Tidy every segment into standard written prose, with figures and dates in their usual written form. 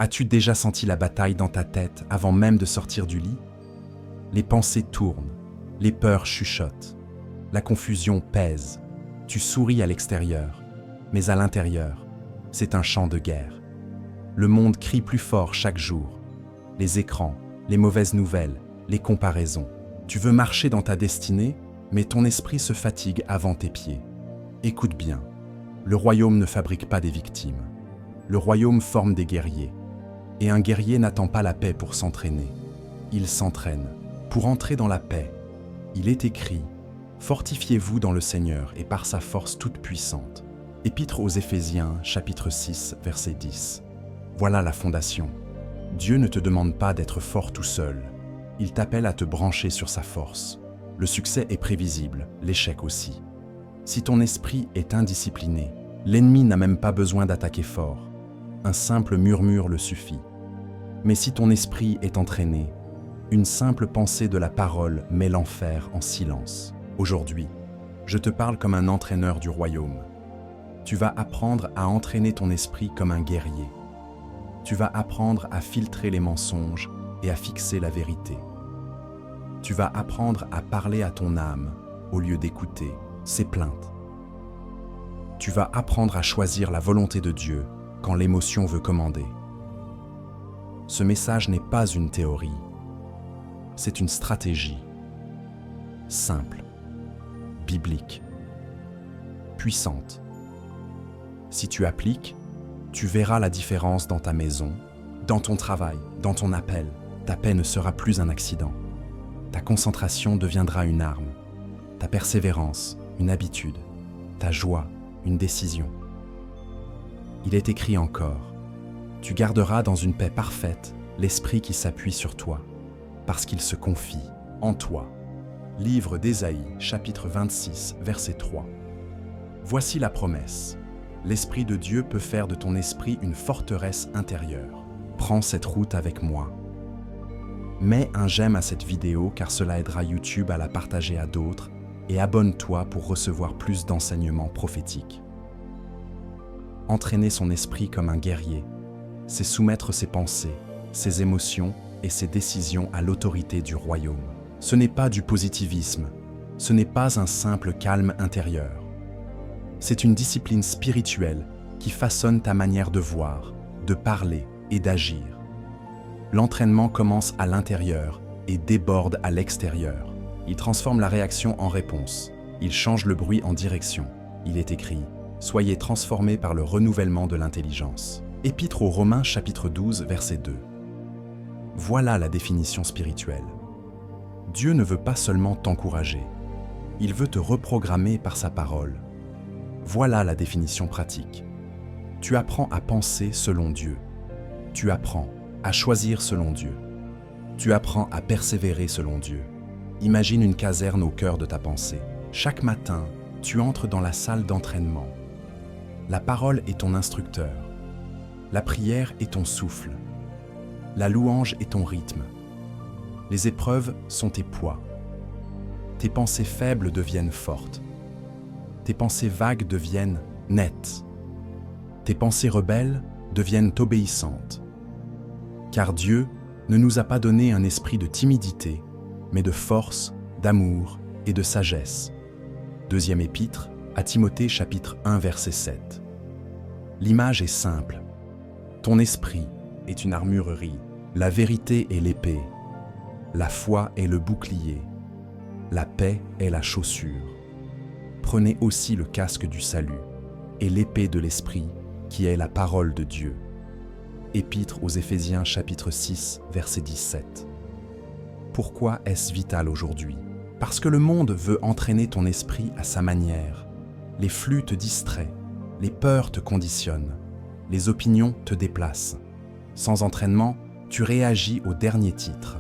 As-tu déjà senti la bataille dans ta tête avant même de sortir du lit? Les pensées tournent, les peurs chuchotent, la confusion pèse. Tu souris à l'extérieur, mais à l'intérieur, c'est un champ de guerre. Le monde crie plus fort chaque jour. Les écrans, les mauvaises nouvelles, les comparaisons. Tu veux marcher dans ta destinée, mais ton esprit se fatigue avant tes pieds. Écoute bien, le royaume ne fabrique pas des victimes. Le royaume forme des guerriers. Et un guerrier n'attend pas la paix pour s'entraîner. Il s'entraîne pour entrer dans la paix. Il est écrit « Fortifiez-vous dans le Seigneur et par sa force toute puissante ». Épître aux Éphésiens, chapitre 6, verset 10. Voilà la fondation. Dieu ne te demande pas d'être fort tout seul. Il t'appelle à te brancher sur sa force. Le succès est prévisible, l'échec aussi. Si ton esprit est indiscipliné, l'ennemi n'a même pas besoin d'attaquer fort. Un simple murmure le suffit. Mais si ton esprit est entraîné, une simple pensée de la parole met l'enfer en silence. Aujourd'hui, je te parle comme un entraîneur du royaume. Tu vas apprendre à entraîner ton esprit comme un guerrier. Tu vas apprendre à filtrer les mensonges et à fixer la vérité. Tu vas apprendre à parler à ton âme au lieu d'écouter ses plaintes. Tu vas apprendre à choisir la volonté de Dieu quand l'émotion veut commander. Ce message n'est pas une théorie, c'est une stratégie. Simple, biblique, puissante. Si tu appliques, tu verras la différence dans ta maison, dans ton travail, dans ton appel. Ta paix ne sera plus un accident. Ta concentration deviendra une arme. Ta persévérance, une habitude. Ta joie, une décision. Il est écrit encore, tu garderas dans une paix parfaite l'esprit qui s'appuie sur toi, parce qu'il se confie en toi. Livre d'Ésaïe, chapitre 26, verset 3. Voici la promesse. L'Esprit de Dieu peut faire de ton esprit une forteresse intérieure. Prends cette route avec moi. Mets un j'aime à cette vidéo car cela aidera YouTube à la partager à d'autres et abonne-toi pour recevoir plus d'enseignements prophétiques. Entraîner son esprit comme un guerrier, c'est soumettre ses pensées, ses émotions et ses décisions à l'autorité du royaume. Ce n'est pas du positivisme, ce n'est pas un simple calme intérieur. C'est une discipline spirituelle qui façonne ta manière de voir, de parler et d'agir. L'entraînement commence à l'intérieur et déborde à l'extérieur. Il transforme la réaction en réponse. Il change le bruit en direction. Il est écrit « Soyez transformés par le renouvellement de l'intelligence ». Épître aux Romains, chapitre 12, verset 2. Voilà la définition spirituelle. Dieu ne veut pas seulement t'encourager. Il veut te reprogrammer par sa parole. Voilà la définition pratique. Tu apprends à penser selon Dieu. Tu apprends à choisir selon Dieu. Tu apprends à persévérer selon Dieu. Imagine une caserne au cœur de ta pensée. Chaque matin, tu entres dans la salle d'entraînement. La parole est ton instructeur. La prière est ton souffle. La louange est ton rythme. Les épreuves sont tes poids. Tes pensées faibles deviennent fortes. Tes pensées vagues deviennent nettes. Tes pensées rebelles deviennent obéissantes. Car Dieu ne nous a pas donné un esprit de timidité, mais de force, d'amour et de sagesse. Deuxième épître à Timothée chapitre 1 verset 7. L'image est simple. Ton esprit est une armurerie. La vérité est l'épée. La foi est le bouclier. La paix est la chaussure. Prenez aussi le casque du salut et l'épée de l'esprit qui est la parole de Dieu. Épître aux Éphésiens chapitre 6 verset 17. Pourquoi est-ce vital aujourd'hui? Parce que le monde veut entraîner ton esprit à sa manière. Les flux te distraient, les peurs te conditionnent, les opinions te déplacent. Sans entraînement, tu réagis au dernier titre.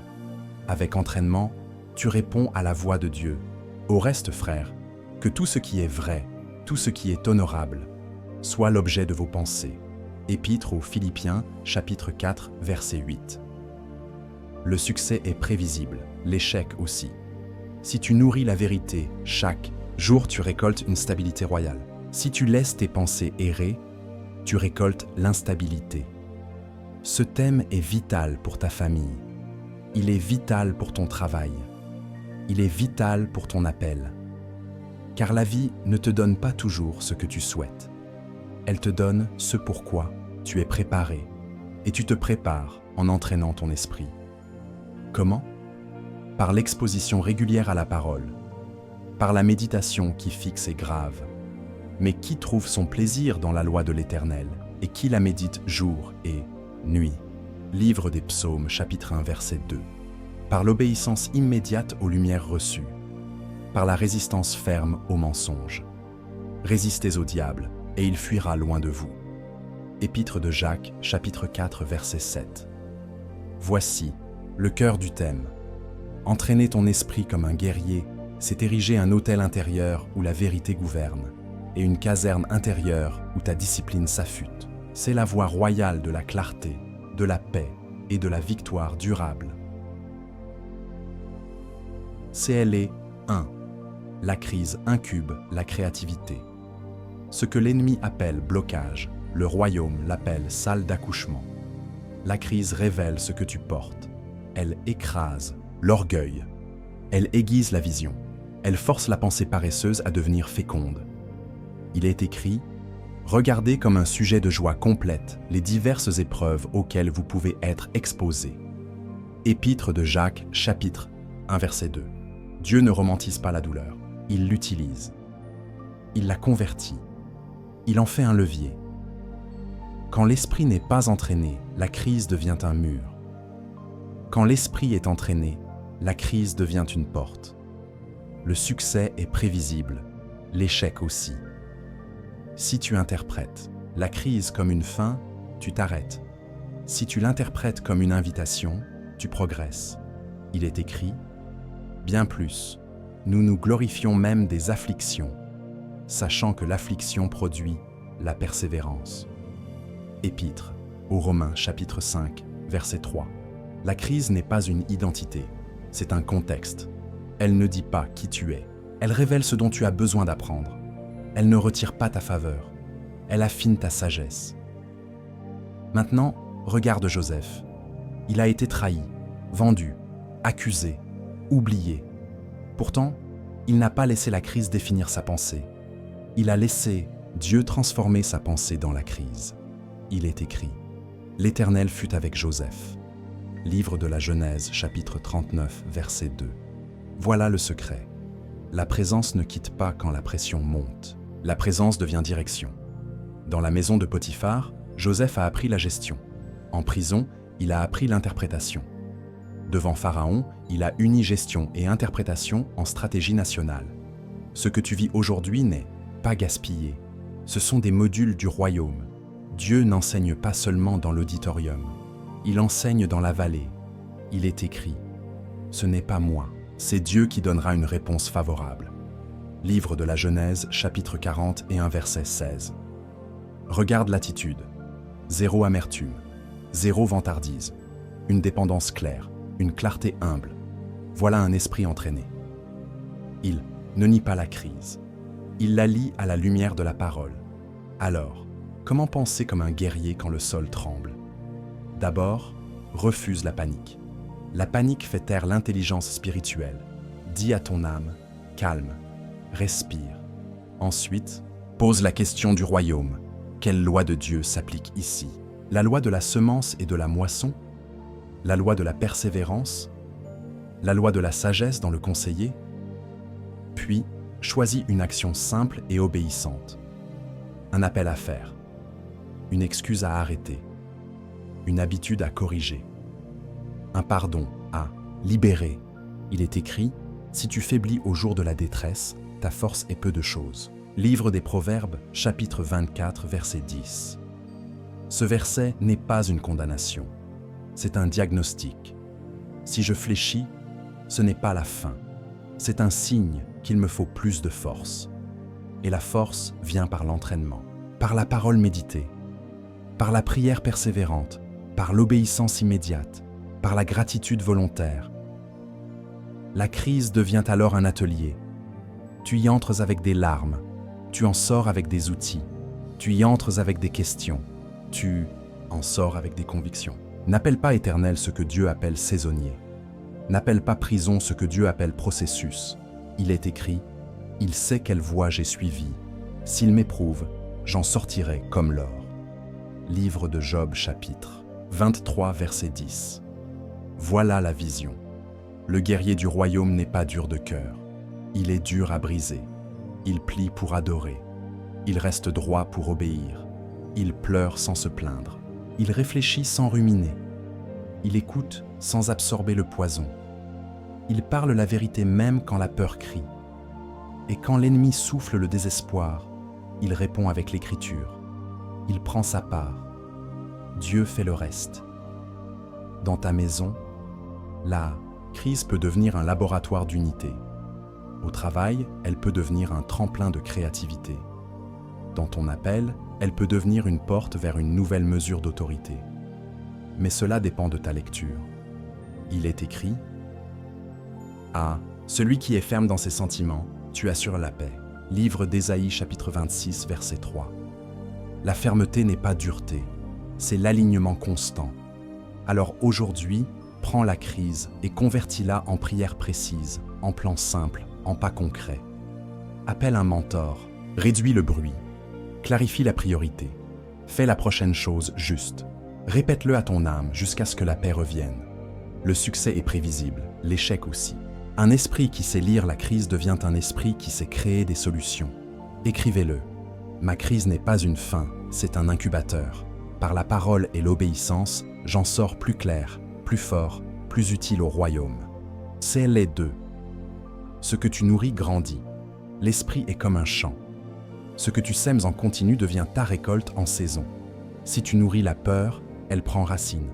Avec entraînement, tu réponds à la voix de Dieu. Au reste, frères, que tout ce qui est vrai, tout ce qui est honorable, soit l'objet de vos pensées. Épître aux Philippiens, chapitre 4, verset 8. Le succès est prévisible, l'échec aussi. Si tu nourris la vérité chaque jour, tu récoltes une stabilité royale. Si tu laisses tes pensées errer, tu récoltes l'instabilité. Ce thème est vital pour ta famille. Il est vital pour ton travail. Il est vital pour ton appel. Car la vie ne te donne pas toujours ce que tu souhaites. Elle te donne ce pourquoi tu es préparé. Et tu te prépares en entraînant ton esprit. Comment? Par l'exposition régulière à la parole. Par la méditation qui fixe et grave. Mais qui trouve son plaisir dans la loi de l'Éternel et qui la médite jour et nuit? Livre des Psaumes, chapitre 1, verset 2. Par l'obéissance immédiate aux lumières reçues. Par la résistance ferme aux mensonges. Résistez au diable, et il fuira loin de vous. Épître de Jacques, chapitre 4, verset 7. Voici le cœur du thème. Entraîner ton esprit comme un guerrier, c'est ériger un autel intérieur où la vérité gouverne, et une caserne intérieure où ta discipline s'affûte. C'est la voie royale de la clarté, de la paix et de la victoire durable. CLE 1. La crise incube la créativité. Ce que l'ennemi appelle blocage, le royaume l'appelle salle d'accouchement. La crise révèle ce que tu portes. Elle écrase l'orgueil. Elle aiguise la vision. Elle force la pensée paresseuse à devenir féconde. Il est écrit « Regardez comme un sujet de joie complète les diverses épreuves auxquelles vous pouvez être exposés. » Épître de Jacques, chapitre 1, verset 2. Dieu ne romantise pas la douleur, il l'utilise. Il la convertit. Il en fait un levier. Quand l'esprit n'est pas entraîné, la crise devient un mur. Quand l'esprit est entraîné, la crise devient une porte. Le succès est prévisible, l'échec aussi. Si tu interprètes la crise comme une fin, tu t'arrêtes. Si tu l'interprètes comme une invitation, tu progresses. Il est écrit, bien plus, nous nous glorifions même des afflictions, sachant que l'affliction produit la persévérance. Épître aux Romains chapitre 5, verset 3. La crise n'est pas une identité, c'est un contexte. Elle ne dit pas qui tu es, elle révèle ce dont tu as besoin d'apprendre. Elle ne retire pas ta faveur, elle affine ta sagesse. Maintenant, regarde Joseph. Il a été trahi, vendu, accusé, oublié. Pourtant, il n'a pas laissé la crise définir sa pensée. Il a laissé Dieu transformer sa pensée dans la crise. Il est écrit « L'Éternel fut avec Joseph ». Livre de la Genèse, chapitre 39, verset 2. Voilà le secret. La présence ne quitte pas quand la pression monte. La présence devient direction. Dans la maison de Potiphar, Joseph a appris la gestion. En prison, il a appris l'interprétation. Devant Pharaon, il a uni gestion et interprétation en stratégie nationale. Ce que tu vis aujourd'hui n'est pas gaspillé. Ce sont des modules du royaume. Dieu n'enseigne pas seulement dans l'auditorium. Il enseigne dans la vallée. Il est écrit « Ce n'est pas moi, c'est Dieu qui donnera une réponse favorable. » Livre de la Genèse, chapitre 41, verset 16. Regarde l'attitude. Zéro amertume, zéro vantardise, une dépendance claire, une clarté humble. Voilà un esprit entraîné. Il ne nie pas la crise. Il la lie à la lumière de la parole. Alors, comment penser comme un guerrier quand le sol tremble? D'abord, refuse la panique. La panique fait taire l'intelligence spirituelle. Dis à ton âme, calme, respire. Ensuite, pose la question du royaume. Quelle loi de Dieu s'applique ici? La loi de la semence et de la moisson? La loi de la persévérance? La loi de la sagesse dans le conseiller? Puis, choisis une action simple et obéissante. Un appel à faire. Une excuse à arrêter. Une habitude à corriger. Un pardon à libérer. Il est écrit, si tu faiblis au jour de la détresse, ta force est peu de choses. Livre des Proverbes, chapitre 24, verset 10. Ce verset n'est pas une condamnation, c'est un diagnostic. Si je fléchis, ce n'est pas la fin, c'est un signe qu'il me faut plus de force. Et la force vient par l'entraînement, par la parole méditée, par la prière persévérante, par l'obéissance immédiate, par la gratitude volontaire. La crise devient alors un atelier. Tu y entres avec des larmes, tu en sors avec des outils, tu y entres avec des questions, tu en sort avec des convictions. N'appelle pas éternel ce que Dieu appelle saisonnier. N'appelle pas prison ce que Dieu appelle processus. Il est écrit, « Il sait quelle voie j'ai suivie. S'il m'éprouve, j'en sortirai comme l'or. » Livre de Job, chapitre 23, verset 10. Voilà la vision. Le guerrier du royaume n'est pas dur de cœur. Il est dur à briser. Il plie pour adorer. Il reste droit pour obéir. Il pleure sans se plaindre. Il réfléchit sans ruminer. Il écoute sans absorber le poison. Il parle la vérité même quand la peur crie. Et quand l'ennemi souffle le désespoir, il répond avec l'écriture. Il prend sa part. Dieu fait le reste. Dans ta maison, la crise peut devenir un laboratoire d'unité. Au travail, elle peut devenir un tremplin de créativité. Dans ton appel, elle peut devenir une porte vers une nouvelle mesure d'autorité. Mais cela dépend de ta lecture. Il est écrit « Ah, celui qui est ferme dans ses sentiments, tu assures la paix. » Livre d'Ésaïe, chapitre 26, verset 3. La fermeté n'est pas dureté, c'est l'alignement constant. Alors aujourd'hui, prends la crise et convertis-la en prière précise, en plan simple, en pas concret. Appelle un mentor, réduis le bruit, clarifie la priorité, fais la prochaine chose juste. Répète-le à ton âme jusqu'à ce que la paix revienne. Le succès est prévisible, l'échec aussi. Un esprit qui sait lire la crise devient un esprit qui sait créer des solutions. Écrivez-le. Ma crise n'est pas une fin, c'est un incubateur. Par la parole et l'obéissance, j'en sors plus clair, plus fort, plus utile au royaume. C'est les deux. Ce que tu nourris grandit. L'esprit est comme un champ. Ce que tu sèmes en continu devient ta récolte en saison. Si tu nourris la peur, elle prend racine.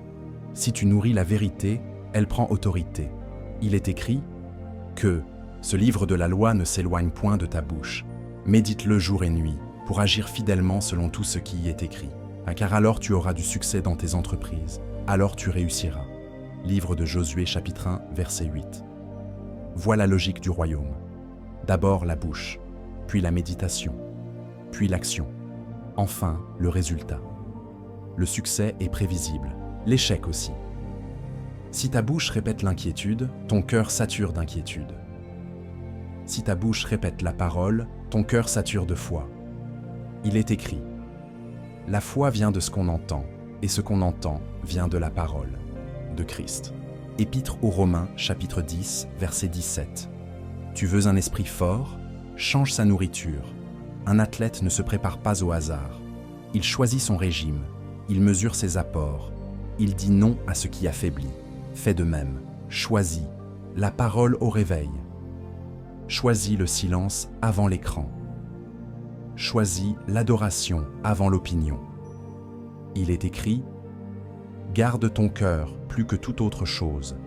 Si tu nourris la vérité, elle prend autorité. Il est écrit que ce livre de la loi ne s'éloigne point de ta bouche. Médite-le jour et nuit pour agir fidèlement selon tout ce qui y est écrit. Car alors tu auras du succès dans tes entreprises. Alors tu réussiras. Livre de Josué, chapitre 1, verset 8. Voilà la logique du royaume. D'abord la bouche, puis la méditation, puis l'action. Enfin, le résultat. Le succès est prévisible, l'échec aussi. Si ta bouche répète l'inquiétude, ton cœur sature d'inquiétude. Si ta bouche répète la parole, ton cœur sature de foi. Il est écrit, « La foi vient de ce qu'on entend, et ce qu'on entend vient de la parole de Christ. » Épître aux Romains, chapitre 10, verset 17. Tu veux un esprit fort? Change sa nourriture. Un athlète ne se prépare pas au hasard. Il choisit son régime, il mesure ses apports, il dit non à ce qui affaiblit. Fais de même, choisis la parole au réveil. Choisis le silence avant l'écran. Choisis l'adoration avant l'opinion. Il est écrit « Garde ton cœur plus que toute autre chose,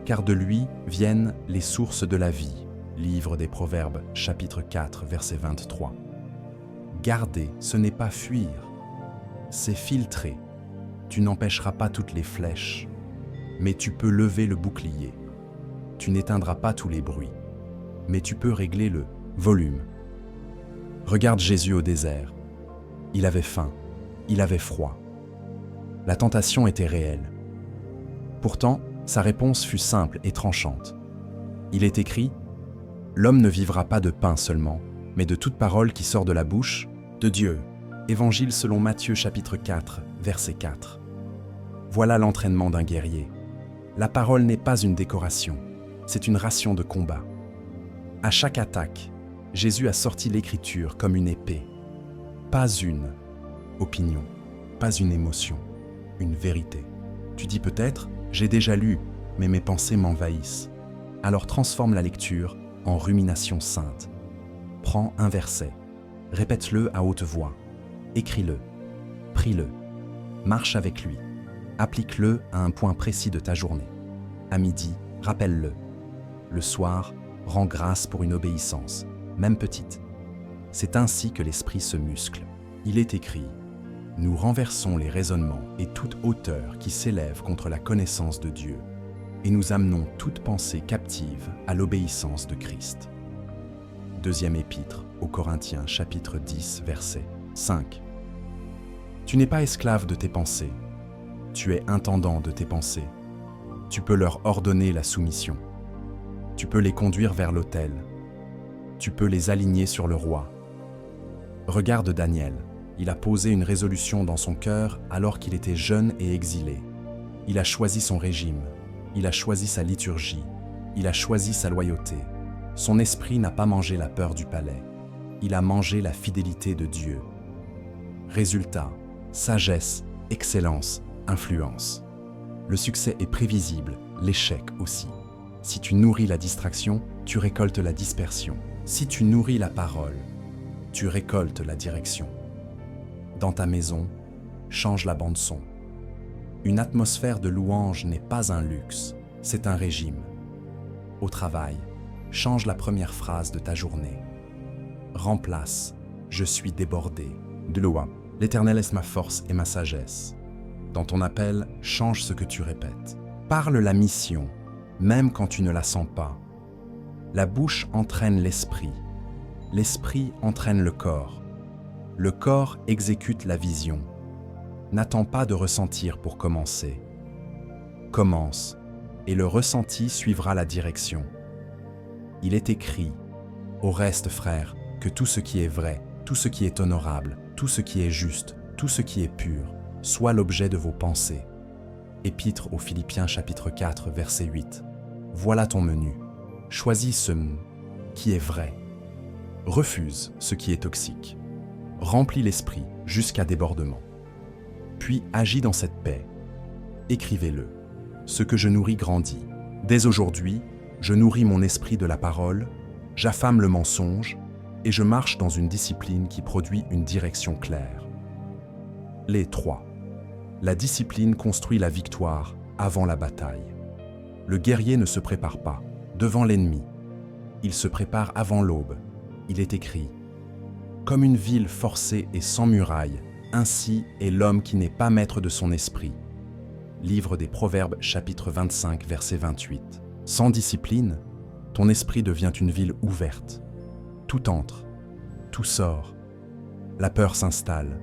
car de lui viennent les sources de la vie. » Livre des Proverbes, chapitre 4, verset 23. Garder, ce n'est pas fuir, c'est filtrer. Tu n'empêcheras pas toutes les flèches, mais tu peux lever le bouclier. Tu n'éteindras pas tous les bruits, mais tu peux régler le volume. Regarde Jésus au désert. Il avait faim, il avait froid. La tentation était réelle. Pourtant, sa réponse fut simple et tranchante. Il est écrit « L'homme ne vivra pas de pain seulement, mais de toute parole qui sort de la bouche de Dieu. » Évangile selon Matthieu chapitre 4, verset 4. Voilà l'entraînement d'un guerrier. La parole n'est pas une décoration, c'est une ration de combat. À chaque attaque, Jésus a sorti l'Écriture comme une épée. Pas une opinion, pas une émotion, une vérité. Tu dis peut-être, j'ai déjà lu, mais mes pensées m'envahissent. Alors transforme la lecture en rumination sainte. Prends un verset, répète-le à haute voix, écris-le, prie-le, marche avec lui, applique-le à un point précis de ta journée. À midi, rappelle-le. Le soir, rends grâce pour une obéissance, même petite. C'est ainsi que l'esprit se muscle. Il est écrit « Nous renversons les raisonnements et toute hauteur qui s'élève contre la connaissance de Dieu, et nous amenons toute pensée captive à l'obéissance de Christ. » Deuxième épître aux Corinthiens, chapitre 10, verset 5. Tu n'es pas esclave de tes pensées, Tu es intendant de tes pensées. Tu peux leur ordonner la soumission. Tu peux les conduire vers l'autel. Tu peux les aligner sur le roi. Regarde Daniel. Il a posé une résolution dans son cœur alors qu'il était jeune et exilé. Il a choisi son régime. Il a choisi sa liturgie. Il a choisi sa loyauté. Son esprit n'a pas mangé la peur du palais. Il a mangé la fidélité de Dieu. Résultat, sagesse, excellence, influence. Le succès est prévisible, l'échec aussi. Si tu nourris la distraction, tu récoltes la dispersion. Si tu nourris la parole, tu récoltes la direction. Dans ta maison, change la bande-son. Une atmosphère de louange n'est pas un luxe, c'est un régime. Au travail, change la première phrase de ta journée. Remplace « Je suis débordé » de loi. L'Éternel est ma force et ma sagesse. Dans ton appel, change ce que tu répètes. Parle la mission, même quand tu ne la sens pas. La bouche entraîne l'esprit. L'esprit entraîne le corps. Le corps exécute la vision. N'attends pas de ressentir pour commencer. Commence, et le ressenti suivra la direction. Il est écrit, au reste, frères, que tout ce qui est vrai, tout ce qui est honorable, tout ce qui est juste, tout ce qui est pur, soit l'objet de vos pensées. Épître aux Philippiens chapitre 4, verset 8. Voilà ton menu. Choisis ce qui est vrai. Refuse ce qui est toxique. Remplis l'esprit jusqu'à débordement. Puis agis dans cette paix. Écrivez-le. Ce que je nourris grandit. Dès aujourd'hui, je nourris mon esprit de la parole, j'affame le mensonge et je marche dans une discipline qui produit une direction claire. Les 3. La discipline construit la victoire avant la bataille. Le guerrier ne se prépare pas devant l'ennemi. Il se prépare avant l'aube. Il est écrit « Comme une ville forcée et sans muraille, ainsi est l'homme qui n'est pas maître de son esprit. » Livre des Proverbes, chapitre 25, verset 28. Sans discipline, ton esprit devient une ville ouverte. Tout entre, tout sort. La peur s'installe,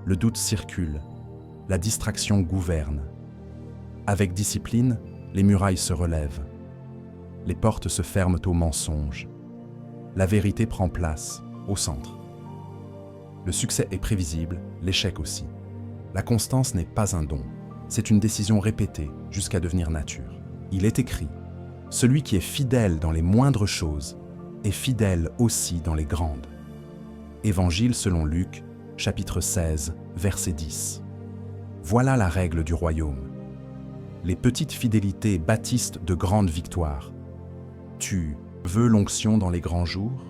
le doute circule, la distraction gouverne. Avec discipline, les murailles se relèvent. Les portes se ferment aux mensonges. La vérité prend place, au centre. Le succès est prévisible, l'échec aussi. La constance n'est pas un don, c'est une décision répétée jusqu'à devenir nature. Il est écrit, « Celui qui est fidèle dans les moindres choses est fidèle aussi dans les grandes. » Évangile selon Luc, chapitre 16, verset 10. Voilà la règle du royaume. Les petites fidélités bâtissent de grandes victoires. Tu veux l'onction dans les grands jours?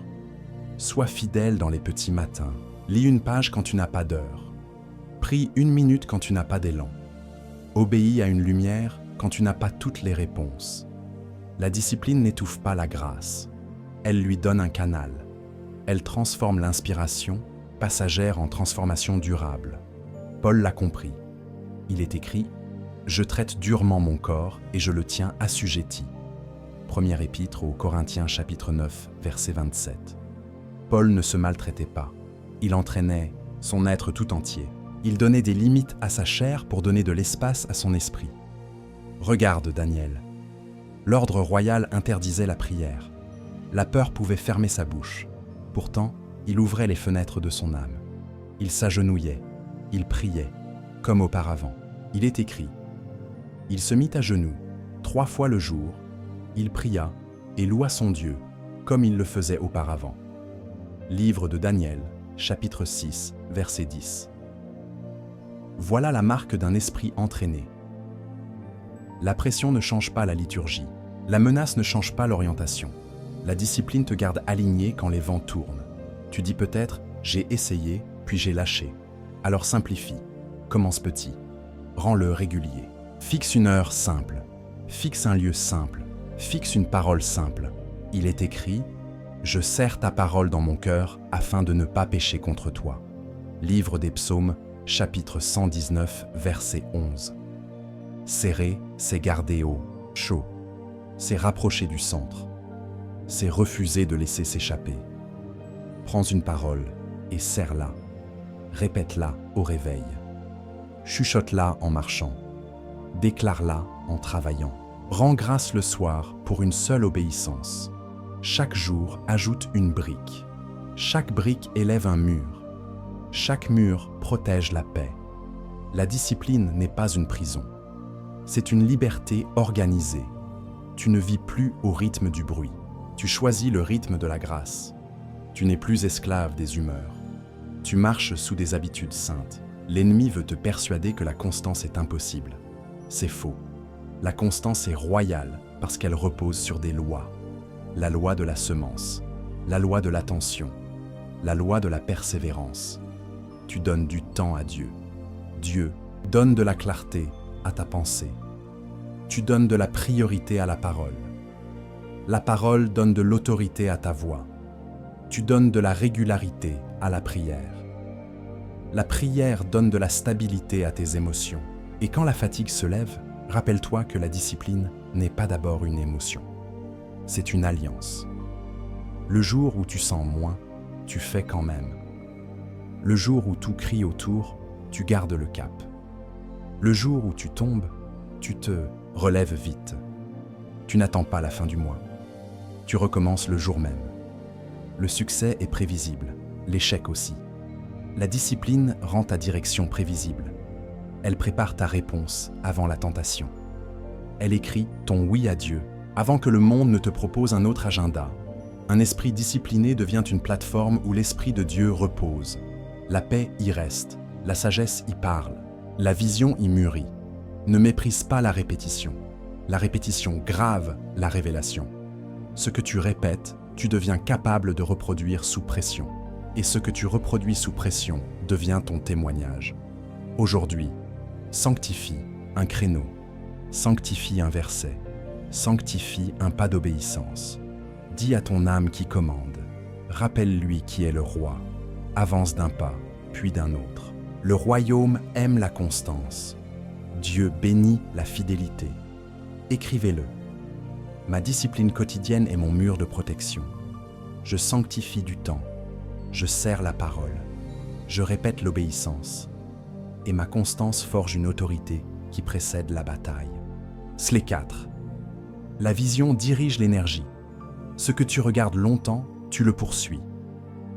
Sois fidèle dans les petits matins. Lis une page quand tu n'as pas d'heure. Prie 1 minute quand tu n'as pas d'élan. Obéis à une lumière quand tu n'as pas toutes les réponses. La discipline n'étouffe pas la grâce. Elle lui donne un canal. Elle transforme l'inspiration, passagère en transformation durable. Paul l'a compris. Il est écrit « Je traite durement mon corps et je le tiens assujetti ». Première épître aux Corinthiens chapitre 9, verset 27. Paul ne se maltraitait pas. Il entraînait son être tout entier. Il donnait des limites à sa chair pour donner de l'espace à son esprit. Regarde Daniel. L'ordre royal interdisait la prière. La peur pouvait fermer sa bouche. Pourtant, il ouvrait les fenêtres de son âme. Il s'agenouillait. Il priait, comme auparavant. Il est écrit. Il se mit à genoux, 3 fois le jour. Il pria et loua son Dieu, comme il le faisait auparavant. Livre de Daniel, chapitre 6, verset 10. Voilà la marque d'un esprit entraîné. La pression ne change pas la liturgie. La menace ne change pas l'orientation. La discipline te garde aligné quand les vents tournent. Tu dis peut-être « j'ai essayé, puis j'ai lâché ». Alors simplifie. Commence petit. Rends-le régulier. Fixe une heure simple. Fixe un lieu simple. Fixe une parole simple. Il est écrit « Je serre ta parole dans mon cœur afin de ne pas pécher contre toi ». Livre des Psaumes, chapitre 119, verset 11. Serrer, c'est garder au chaud. C'est rapprocher du centre. C'est refuser de laisser s'échapper. Prends une parole et serre-la. Répète-la au réveil. Chuchote-la en marchant. Déclare-la en travaillant. Rends grâce le soir pour une seule obéissance. Chaque jour ajoute une brique. Chaque brique élève un mur. Chaque mur protège la paix. La discipline n'est pas une prison. C'est une liberté organisée. Tu ne vis plus au rythme du bruit. Tu choisis le rythme de la grâce. Tu n'es plus esclave des humeurs. Tu marches sous des habitudes saintes. L'ennemi veut te persuader que la constance est impossible. C'est faux. La constance est royale parce qu'elle repose sur des lois. La loi de la semence, la loi de l'attention, la loi de la persévérance. Tu donnes du temps à Dieu. Dieu donne de la clarté à ta pensée. Tu donnes de la priorité à la parole. La parole donne de l'autorité à ta voix. Tu donnes de la régularité à la prière. La prière donne de la stabilité à tes émotions. Et quand la fatigue se lève, rappelle-toi que la discipline n'est pas d'abord une émotion. C'est une alliance. Le jour où tu sens moins, tu fais quand même. Le jour où tout crie autour, tu gardes le cap. Le jour où tu tombes, tu te relèves vite. Tu n'attends pas la fin du mois. Tu recommences le jour même. Le succès est prévisible, l'échec aussi. La discipline rend ta direction prévisible. Elle prépare ta réponse avant la tentation. Elle écrit ton oui à Dieu avant que le monde ne te propose un autre agenda. Un esprit discipliné devient une plateforme où l'Esprit de Dieu repose. La paix y reste, la sagesse y parle, la vision y mûrit. Ne méprise pas la répétition. La répétition grave la révélation. Ce que tu répètes, tu deviens capable de reproduire sous pression. Et ce que tu reproduis sous pression devient ton témoignage. Aujourd'hui, sanctifie un créneau, sanctifie un verset, sanctifie un pas d'obéissance. Dis à ton âme qui commande, rappelle-lui qui est le roi, avance d'un pas, puis d'un autre. Le royaume aime la constance. Dieu bénit la fidélité. Écrivez-le. Ma discipline quotidienne est mon mur de protection. Je sanctifie du temps. Je serre la parole. Je répète l'obéissance. Et ma constance forge une autorité qui précède la bataille. Slay 4. La vision dirige l'énergie. Ce que tu regardes longtemps, tu le poursuis.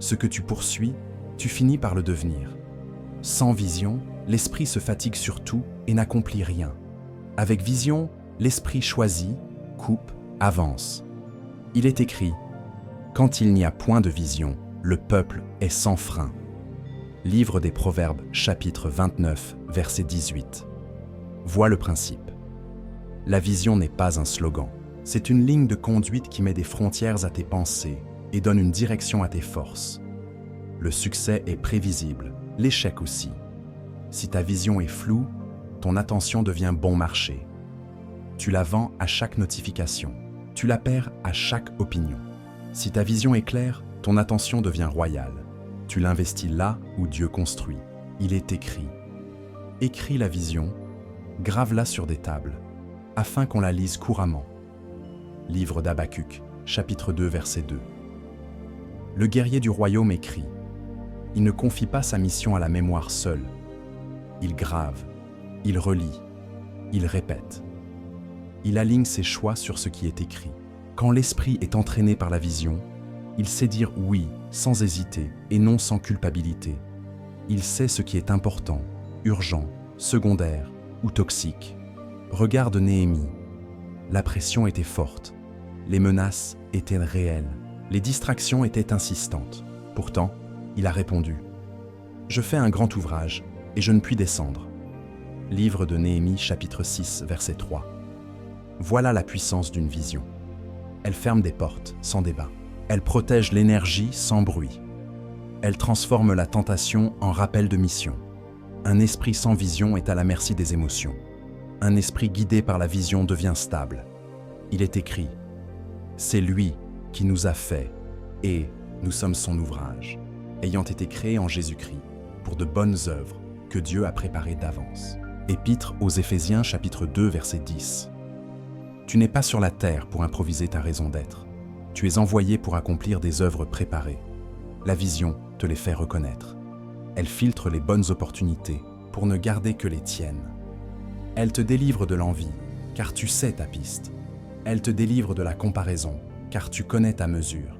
Ce que tu poursuis, tu finis par le devenir. Sans vision, l'esprit se fatigue sur tout et n'accomplit rien. Avec vision, l'esprit choisit, coupe, avance. Il est écrit « Quand il n'y a point de vision, le peuple est sans frein ». Livre des Proverbes, chapitre 29, verset 18. Vois le principe. La vision n'est pas un slogan. C'est une ligne de conduite qui met des frontières à tes pensées et donne une direction à tes forces. Le succès est prévisible, l'échec aussi. Si ta vision est floue, ton attention devient bon marché. Tu la vends à chaque notification. Tu la perds à chaque opinion. Si ta vision est claire, ton attention devient royale. Tu l'investis là où Dieu construit. Il est écrit. Écris la vision, grave-la sur des tables, afin qu'on la lise couramment. Livre d'Habacuc, chapitre 2, verset 2. Le guerrier du royaume écrit. Il ne confie pas sa mission à la mémoire seule. Il grave, il relit, il répète. Il aligne ses choix sur ce qui est écrit. Quand l'esprit est entraîné par la vision, il sait dire oui sans hésiter et non sans culpabilité. Il sait ce qui est important, urgent, secondaire ou toxique. Regarde Néhémie. La pression était forte. Les menaces étaient réelles. Les distractions étaient insistantes. Pourtant, il a répondu « Je fais un grand ouvrage et je ne puis descendre. » Livre de Néhémie, chapitre 6, verset 3. Voilà la puissance d'une vision. Elle ferme des portes sans débat. Elle protège l'énergie sans bruit. Elle transforme la tentation en rappel de mission. Un esprit sans vision est à la merci des émotions. Un esprit guidé par la vision devient stable. Il est écrit « C'est lui qui nous a fait et nous sommes son ouvrage, ayant été créés en Jésus-Christ pour de bonnes œuvres que Dieu a préparées d'avance. » Épître aux Éphésiens, chapitre 2, verset 10. Tu n'es pas sur la terre pour improviser ta raison d'être. Tu es envoyé pour accomplir des œuvres préparées. La vision te les fait reconnaître. Elle filtre les bonnes opportunités pour ne garder que les tiennes. Elle te délivre de l'envie, car tu sais ta piste. Elle te délivre de la comparaison, car tu connais ta mesure.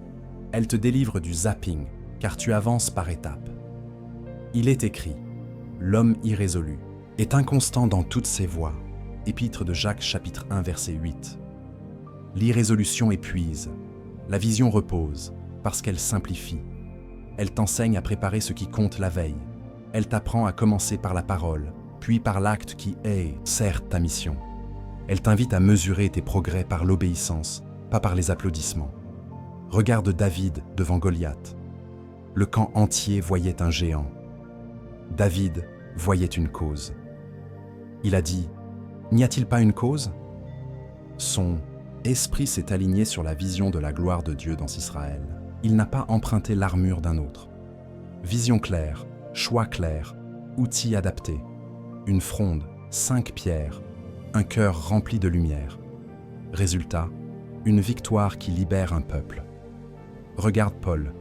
Elle te délivre du zapping, car tu avances par étapes. Il est écrit, l'homme irrésolu est inconstant dans toutes ses voies. Épître de Jacques chapitre 1 verset 8. L'irrésolution épuise, la vision repose, parce qu'elle simplifie. Elle t'enseigne à préparer ce qui compte la veille. Elle t'apprend à commencer par la parole, puis par l'acte qui est, certes, ta mission. Elle t'invite à mesurer tes progrès par l'obéissance, pas par les applaudissements. Regarde David devant Goliath. Le camp entier voyait un géant. David voyait une cause. Il a dit, « N'y a-t-il pas une cause ?» Son esprit s'est aligné sur la vision de la gloire de Dieu dans Israël. Il n'a pas emprunté l'armure d'un autre. Vision claire, choix clair, outils adaptés. Une fronde, 5 pierres, un cœur rempli de lumière. Résultat, une victoire qui libère un peuple. Regarde Paul.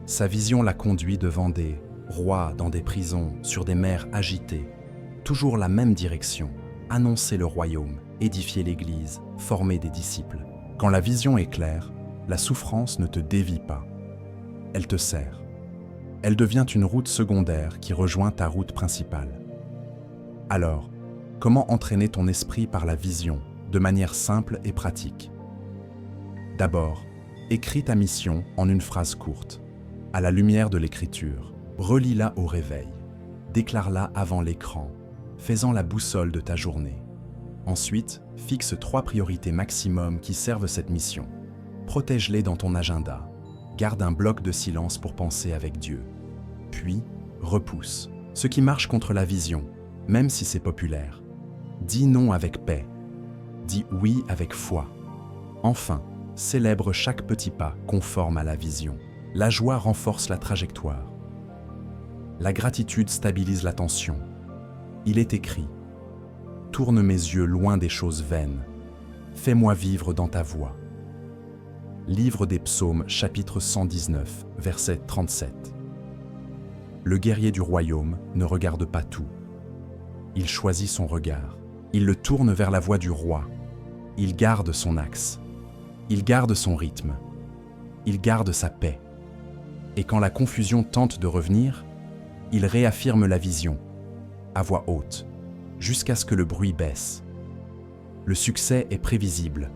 Sa vision l'a conduit devant des rois dans des prisons, sur des mers agitées. Toujours la même direction, annoncer le royaume, édifier l'Église, former des disciples. Quand la vision est claire, la souffrance ne te dévie pas. Elle te sert. Elle devient une route secondaire qui rejoint ta route principale. Alors, comment entraîner ton esprit par la vision, de manière simple et pratique? D'abord, écris ta mission en une phrase courte, à la lumière de l'écriture. Relis-la au réveil. Déclare-la avant l'écran, faisant la boussole de ta journée. Ensuite, fixe 3 priorités maximum qui servent cette mission. Protège-les dans ton agenda. Garde un bloc de silence pour penser avec Dieu. Puis, repousse ce qui marche contre la vision, même si c'est populaire. Dis non avec paix. Dis oui avec foi. Enfin, célèbre chaque petit pas conforme à la vision. La joie renforce la trajectoire. La gratitude stabilise l'attention. Il est écrit, « Tourne mes yeux loin des choses vaines. Fais-moi vivre dans ta voie. » Livre des Psaumes, chapitre 119, verset 37. Le guerrier du royaume ne regarde pas tout. Il choisit son regard. Il le tourne vers la voie du roi. Il garde son axe. Il garde son rythme. Il garde sa paix. Et quand la confusion tente de revenir, il réaffirme la vision, à voix haute, jusqu'à ce que le bruit baisse. Le succès est prévisible,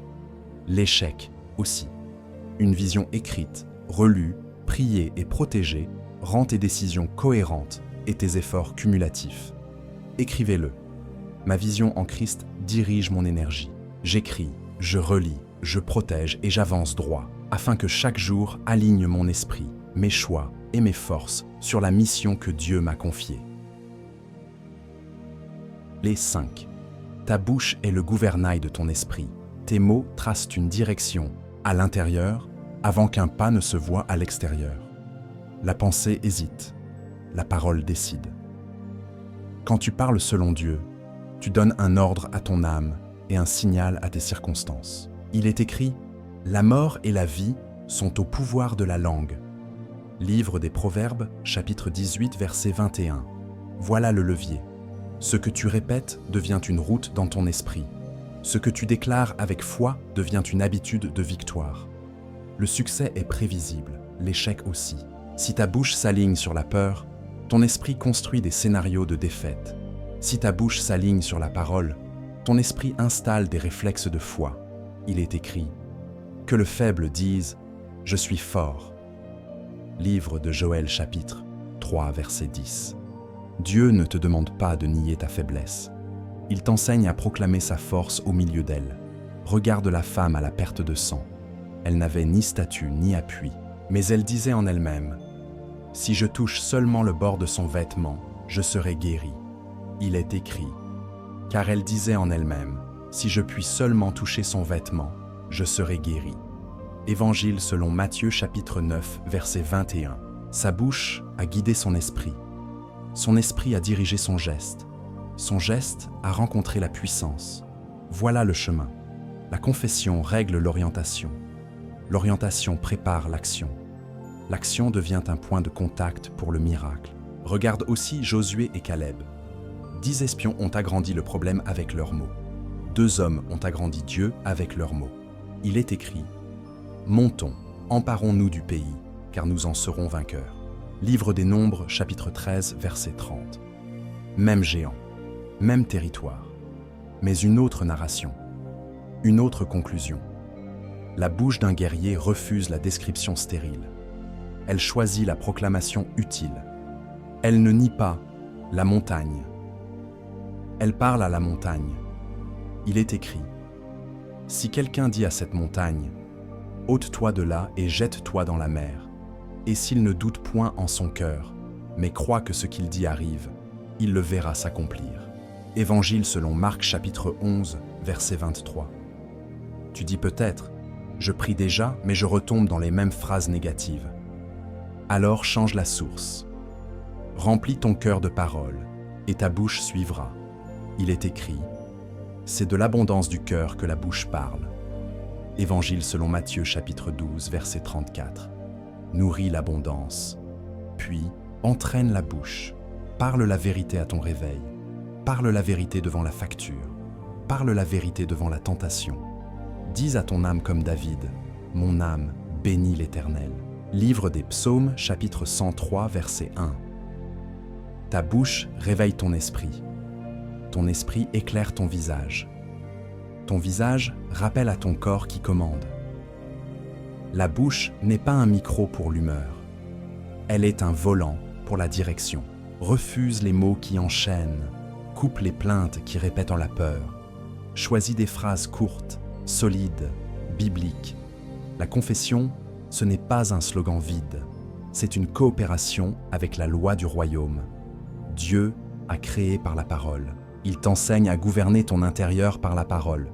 l'échec aussi. Une vision écrite, relue, priée et protégée rend tes décisions cohérentes et tes efforts cumulatifs. Écrivez-le. Ma vision en Christ dirige mon énergie. J'écris, je relis, je protège et j'avance droit, afin que chaque jour aligne mon esprit, mes choix et mes forces sur la mission que Dieu m'a confiée. Les 5. Ta bouche est le gouvernail de ton esprit. Tes mots tracent une direction à l'intérieur avant qu'un pas ne se voie à l'extérieur. La pensée hésite, la parole décide. Quand tu parles selon Dieu, tu donnes un ordre à ton âme et un signal à tes circonstances. Il est écrit « La mort et la vie sont au pouvoir de la langue ». Livre des Proverbes, chapitre 18, verset 21. Voilà le levier. Ce que tu répètes devient une route dans ton esprit. Ce que tu déclares avec foi devient une habitude de victoire. Le succès est prévisible, l'échec aussi. Si ta bouche s'aligne sur la peur, ton esprit construit des scénarios de défaite. Si ta bouche s'aligne sur la parole, ton esprit installe des réflexes de foi. Il est écrit « Que le faible dise « Je suis fort ». Livre de Joël chapitre 3 verset 10. Dieu ne te demande pas de nier ta faiblesse. Il t'enseigne à proclamer sa force au milieu d'elle. Regarde la femme à la perte de sang. Elle n'avait ni statut ni appui, mais elle disait en elle-même « Si je touche seulement le bord de son vêtement, je serai guérie. » Il est écrit « Car elle disait en elle-même « Si je puis seulement toucher son vêtement, je serai guérie. » Évangile selon Matthieu chapitre 9 verset 21. Sa bouche a guidé son esprit. Son esprit a dirigé son geste. Son geste a rencontré la puissance. Voilà le chemin. La confession règle l'orientation. L'orientation prépare l'action. L'action devient un point de contact pour le miracle. Regarde aussi Josué et Caleb. 10 espions ont agrandi le problème avec leurs mots. 2 hommes ont agrandi Dieu avec leurs mots. Il est écrit « Montons, emparons-nous du pays, car nous en serons vainqueurs. » Livre des Nombres, chapitre 13, verset 30. Même géant, même territoire, mais une autre narration, une autre conclusion. La bouche d'un guerrier refuse la description stérile. Elle choisit la proclamation utile. Elle ne nie pas la montagne. Elle parle à la montagne. Il est écrit « Si quelqu'un dit à cette montagne, « Ôte-toi de là et jette-toi dans la mer », et s'il ne doute point en son cœur, mais croit que ce qu'il dit arrive, il le verra s'accomplir. » Évangile selon Marc chapitre 11, verset 23. Tu dis peut-être « Je prie déjà, mais je retombe dans les mêmes phrases négatives. » Alors change la source. Remplis ton cœur de paroles, et ta bouche suivra. Il est écrit « C'est de l'abondance du cœur que la bouche parle. » Évangile selon Matthieu chapitre 12, verset 34. Nourris l'abondance, puis entraîne la bouche. Parle la vérité à ton réveil. Parle la vérité devant la facture. Parle la vérité devant la tentation. Dis à ton âme comme David, « Mon âme bénit l'Éternel. » Livre des Psaumes, chapitre 103, verset 1. Ta bouche réveille ton esprit. Ton esprit éclaire ton visage. Ton visage rappelle à ton corps qui commande. La bouche n'est pas un micro pour l'humeur. Elle est un volant pour la direction. Refuse les mots qui enchaînent. Coupe les plaintes qui répètent en la peur. Choisis des phrases courtes, solides, bibliques. La confession, ce n'est pas un slogan vide. C'est une coopération avec la loi du royaume. Dieu a créé par la parole. Il t'enseigne à gouverner ton intérieur par la parole.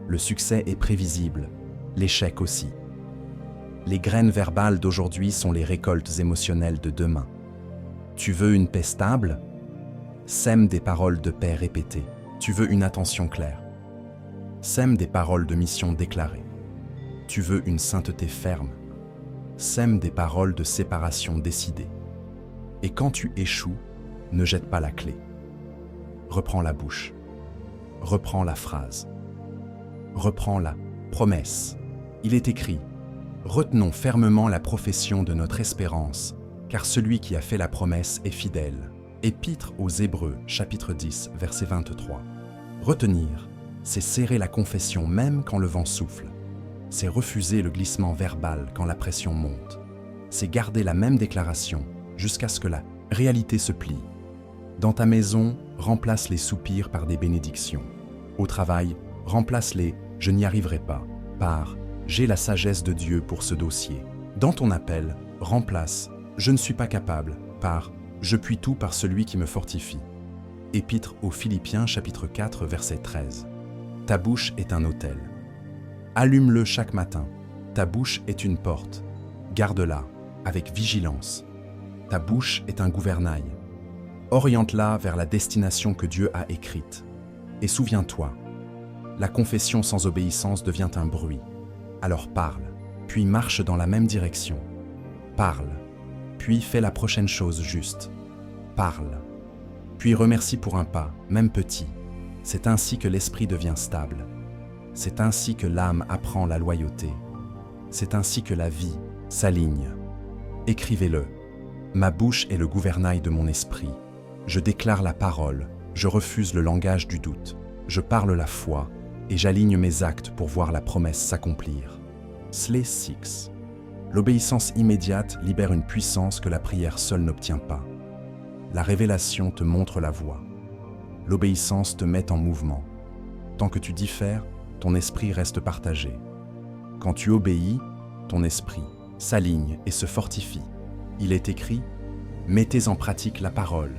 Le succès est prévisible, l'échec aussi. Les graines verbales d'aujourd'hui sont les récoltes émotionnelles de demain. Tu veux une paix stable? Sème des paroles de paix répétées. Tu veux une attention claire? Sème des paroles de mission déclarées. Tu veux une sainteté ferme? Sème des paroles de séparation décidées. Et quand tu échoues, ne jette pas la clé. Reprends la bouche. Reprends la phrase. Reprends la promesse. Il est écrit « Retenons fermement la profession de notre espérance, car celui qui a fait la promesse est fidèle. » Épître aux Hébreux, chapitre 10, verset 23. Retenir, c'est serrer la confession même quand le vent souffle. C'est refuser le glissement verbal quand la pression monte. C'est garder la même déclaration jusqu'à ce que la réalité se plie. Dans ta maison, remplace les soupirs par des bénédictions. Au travail, remplace les « je n'y arriverai pas » par « j'ai la sagesse de Dieu pour ce dossier ». Dans ton appel, remplace « je ne suis pas capable » par « je puis tout par celui qui me fortifie ». Épître aux Philippiens chapitre 4 verset 13. Ta bouche est un autel. Allume-le chaque matin. Ta bouche est une porte. Garde-la avec vigilance. Ta bouche est un gouvernail. Oriente-la vers la destination que Dieu a écrite. Et souviens-toi, la confession sans obéissance devient un bruit. Alors parle, puis marche dans la même direction. Parle, puis fais la prochaine chose juste. Parle, puis remercie pour un pas, même petit. C'est ainsi que l'esprit devient stable. C'est ainsi que l'âme apprend la loyauté. C'est ainsi que la vie s'aligne. Écrivez-le. Ma bouche est le gouvernail de mon esprit. Je déclare la parole, je refuse le langage du doute. Je parle la foi et j'aligne mes actes pour voir la promesse s'accomplir. Slay 6. L'obéissance immédiate libère une puissance que la prière seule n'obtient pas. La révélation te montre la voie. L'obéissance te met en mouvement. Tant que tu diffères, ton esprit reste partagé. Quand tu obéis, ton esprit s'aligne et se fortifie. Il est écrit « Mettez en pratique la parole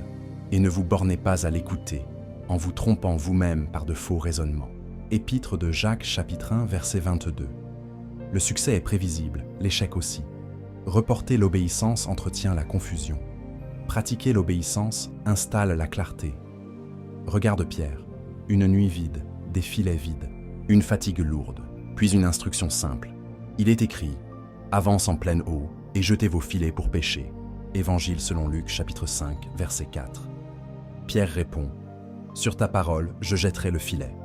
et ne vous bornez pas à l'écouter, en vous trompant vous-même par de faux raisonnements. » Épître de Jacques chapitre 1 verset 22. Le succès est prévisible, l'échec aussi. Reporter l'obéissance entretient la confusion. Pratiquer l'obéissance installe la clarté. Regarde Pierre, une nuit vide, des filets vides, une fatigue lourde, puis une instruction simple. Il est écrit « Avance en pleine eau et jetez vos filets pour pêcher. » Évangile selon Luc chapitre 5 verset 4. Pierre répond Sur ta parole, je jetterai le filet.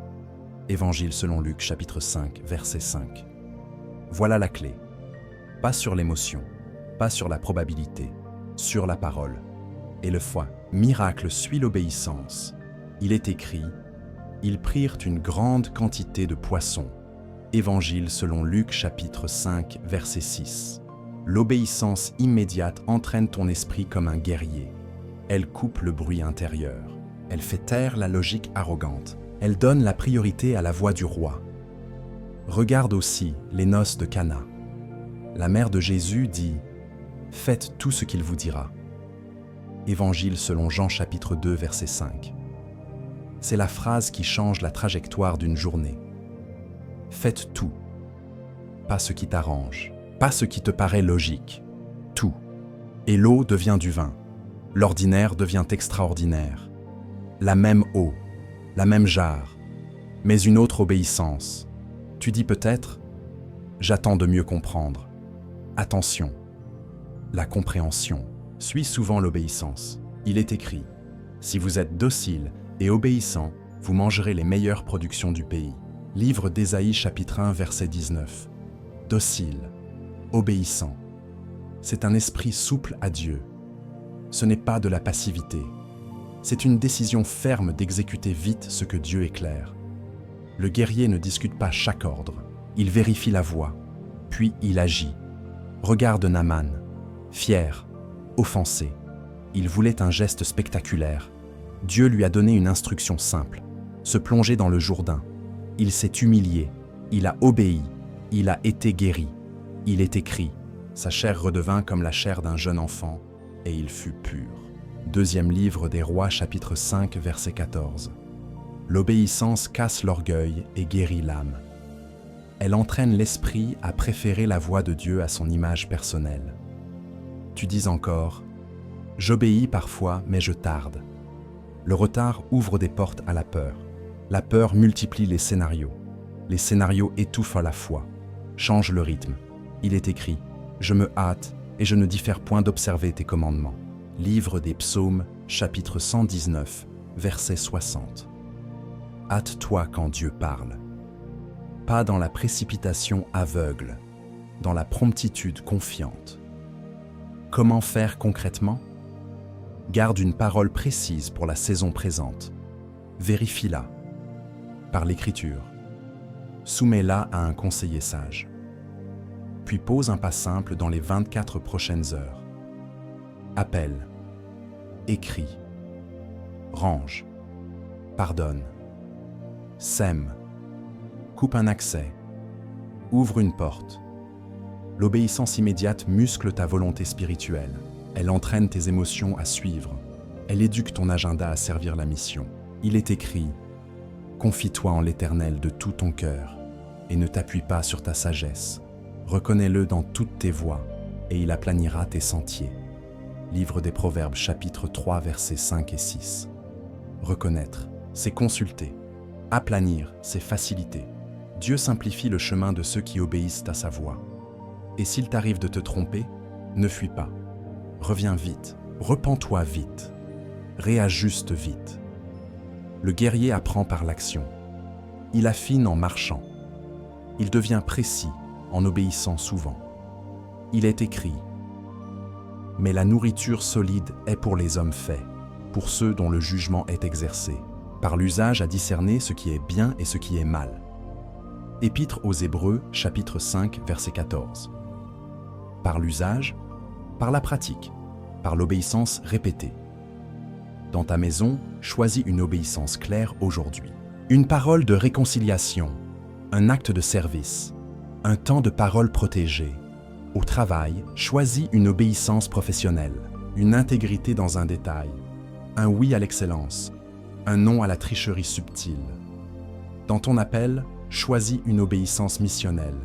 Évangile selon Luc, chapitre 5, verset 5. Voilà la clé. Pas sur l'émotion, pas sur la probabilité, sur la parole. Et le foi, miracle suit l'obéissance. Il est écrit, ils prirent une grande quantité de poissons. Évangile selon Luc, chapitre 5, verset 6. L'obéissance immédiate entraîne ton esprit comme un guerrier. Elle coupe le bruit intérieur. Elle fait taire la logique arrogante. Elle donne la priorité à la voix du roi. Regarde aussi les noces de Cana. La mère de Jésus dit « Faites tout ce qu'il vous dira ». Évangile selon Jean chapitre 2 verset 5. C'est la phrase qui change la trajectoire d'une journée. Faites tout. Pas ce qui t'arrange, pas ce qui te paraît logique. Tout. Et l'eau devient du vin. L'ordinaire devient extraordinaire. La même eau, la même jarre, mais une autre obéissance. Tu dis peut-être « J'attends de mieux comprendre ». Attention, la compréhension suit souvent l'obéissance. Il est écrit « Si vous êtes docile et obéissant, vous mangerez les meilleures productions du pays ». Livre d'Ésaïe chapitre 1 verset 19. Docile, obéissant. C'est un esprit souple à Dieu. Ce n'est pas de la passivité. C'est une décision ferme d'exécuter vite ce que Dieu éclaire. Le guerrier ne discute pas chaque ordre. Il vérifie la voie, puis il agit. Regarde Naaman, fier, offensé. Il voulait un geste spectaculaire. Dieu lui a donné une instruction simple, se plonger dans le Jourdain. Il s'est humilié, il a obéi, il a été guéri. Il est écrit, sa chair redevint comme la chair d'un jeune enfant, et il fut pur. Deuxième livre des Rois, chapitre 5, verset 14. L'obéissance casse l'orgueil et guérit l'âme. Elle entraîne l'esprit à préférer la voix de Dieu à son image personnelle. Tu dis encore, « J'obéis parfois, mais je tarde ». Le retard ouvre des portes à la peur. La peur multiplie les scénarios. Les scénarios étouffent la foi, changent le rythme. Il est écrit, « Je me hâte et je ne diffère point d'observer tes commandements ». Livre des Psaumes, chapitre 119, verset 60. Hâte-toi quand Dieu parle. Pas dans la précipitation aveugle, dans la promptitude confiante. Comment faire concrètement? Garde une parole précise pour la saison présente. Vérifie-la par l'écriture. Soumets-la à un conseiller sage. Puis pose un pas simple dans les 24 prochaines heures. Appelle, écris, range, pardonne, sème, coupe un accès, ouvre une porte. L'obéissance immédiate muscle ta volonté spirituelle. Elle entraîne tes émotions à suivre. Elle éduque ton agenda à servir la mission. Il est écrit « Confie-toi en l'Éternel de tout ton cœur et ne t'appuie pas sur ta sagesse. Reconnais-le dans toutes tes voies et il aplanira tes sentiers. » Livre des Proverbes, chapitre 3, versets 5 et 6. Reconnaître, c'est consulter. Aplanir, c'est faciliter. Dieu simplifie le chemin de ceux qui obéissent à sa voix. Et s'il t'arrive de te tromper, ne fuis pas. Reviens vite, repens-toi vite, réajuste vite. Le guerrier apprend par l'action. Il affine en marchant. Il devient précis en obéissant souvent. Il est écrit « Mais la nourriture solide est pour les hommes faits, pour ceux dont le jugement est exercé, par l'usage à discerner ce qui est bien et ce qui est mal. » Épître aux Hébreux, chapitre 5, verset 14. Par l'usage, par la pratique, par l'obéissance répétée. Dans ta maison, choisis une obéissance claire aujourd'hui. Une parole de réconciliation, un acte de service, un temps de parole protégé. Au travail, choisis une obéissance professionnelle, une intégrité dans un détail, un oui à l'excellence, un non à la tricherie subtile. Dans ton appel, choisis une obéissance missionnelle,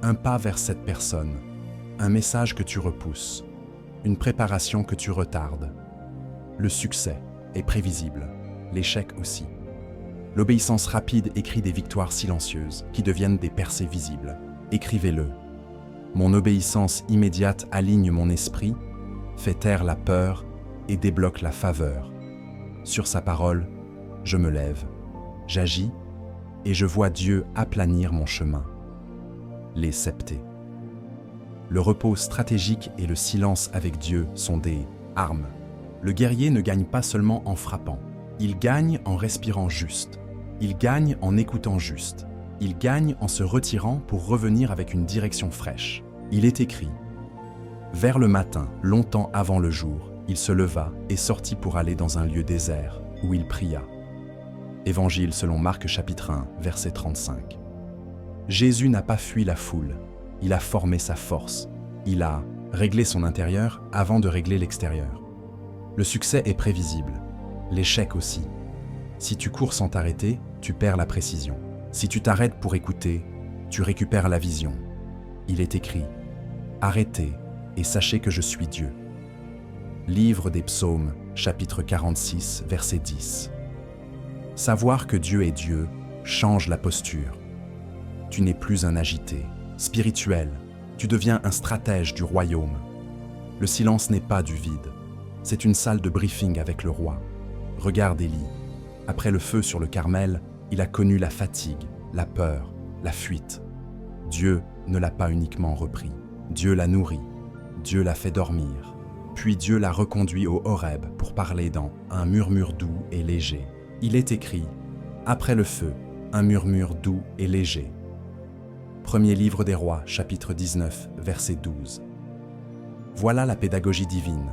un pas vers cette personne, un message que tu repousses, une préparation que tu retardes. Le succès est prévisible, l'échec aussi. L'obéissance rapide écrit des victoires silencieuses qui deviennent des percées visibles. Écrivez-le. Mon obéissance immédiate aligne mon esprit, fait taire la peur et débloque la faveur. Sur sa parole, je me lève, j'agis et je vois Dieu aplanir mon chemin. Les septés. Le repos stratégique et le silence avec Dieu sont des armes. Le guerrier ne gagne pas seulement en frappant, il gagne en respirant juste, il gagne en écoutant juste, il gagne en se retirant pour revenir avec une direction fraîche. Il est écrit: vers le matin, longtemps avant le jour, il se leva et sortit pour aller dans un lieu désert, où il pria. Évangile selon Marc chapitre 1, verset 35. Jésus n'a pas fui la foule, il a formé sa force, il a réglé son intérieur avant de régler l'extérieur. Le succès est prévisible, l'échec aussi. Si tu cours sans t'arrêter, tu perds la précision. Si tu t'arrêtes pour écouter, tu récupères la vision. Il est écrit: arrêtez et sachez que je suis Dieu. Livre des Psaumes, chapitre 46, verset 10. Savoir que Dieu est Dieu change la posture. Tu n'es plus un agité, spirituel, tu deviens un stratège du royaume. Le silence n'est pas du vide, c'est une salle de briefing avec le roi. Regarde Élie. Après le feu sur le Carmel, il a connu la fatigue, la peur, la fuite. Dieu ne l'a pas uniquement repris. Dieu l'a nourri, Dieu l'a fait dormir. Puis Dieu l'a reconduit au Horeb pour parler dans un murmure doux et léger. Il est écrit: après le feu, un murmure doux et léger. Premier livre des rois, chapitre 19, verset 12. Voilà la pédagogie divine.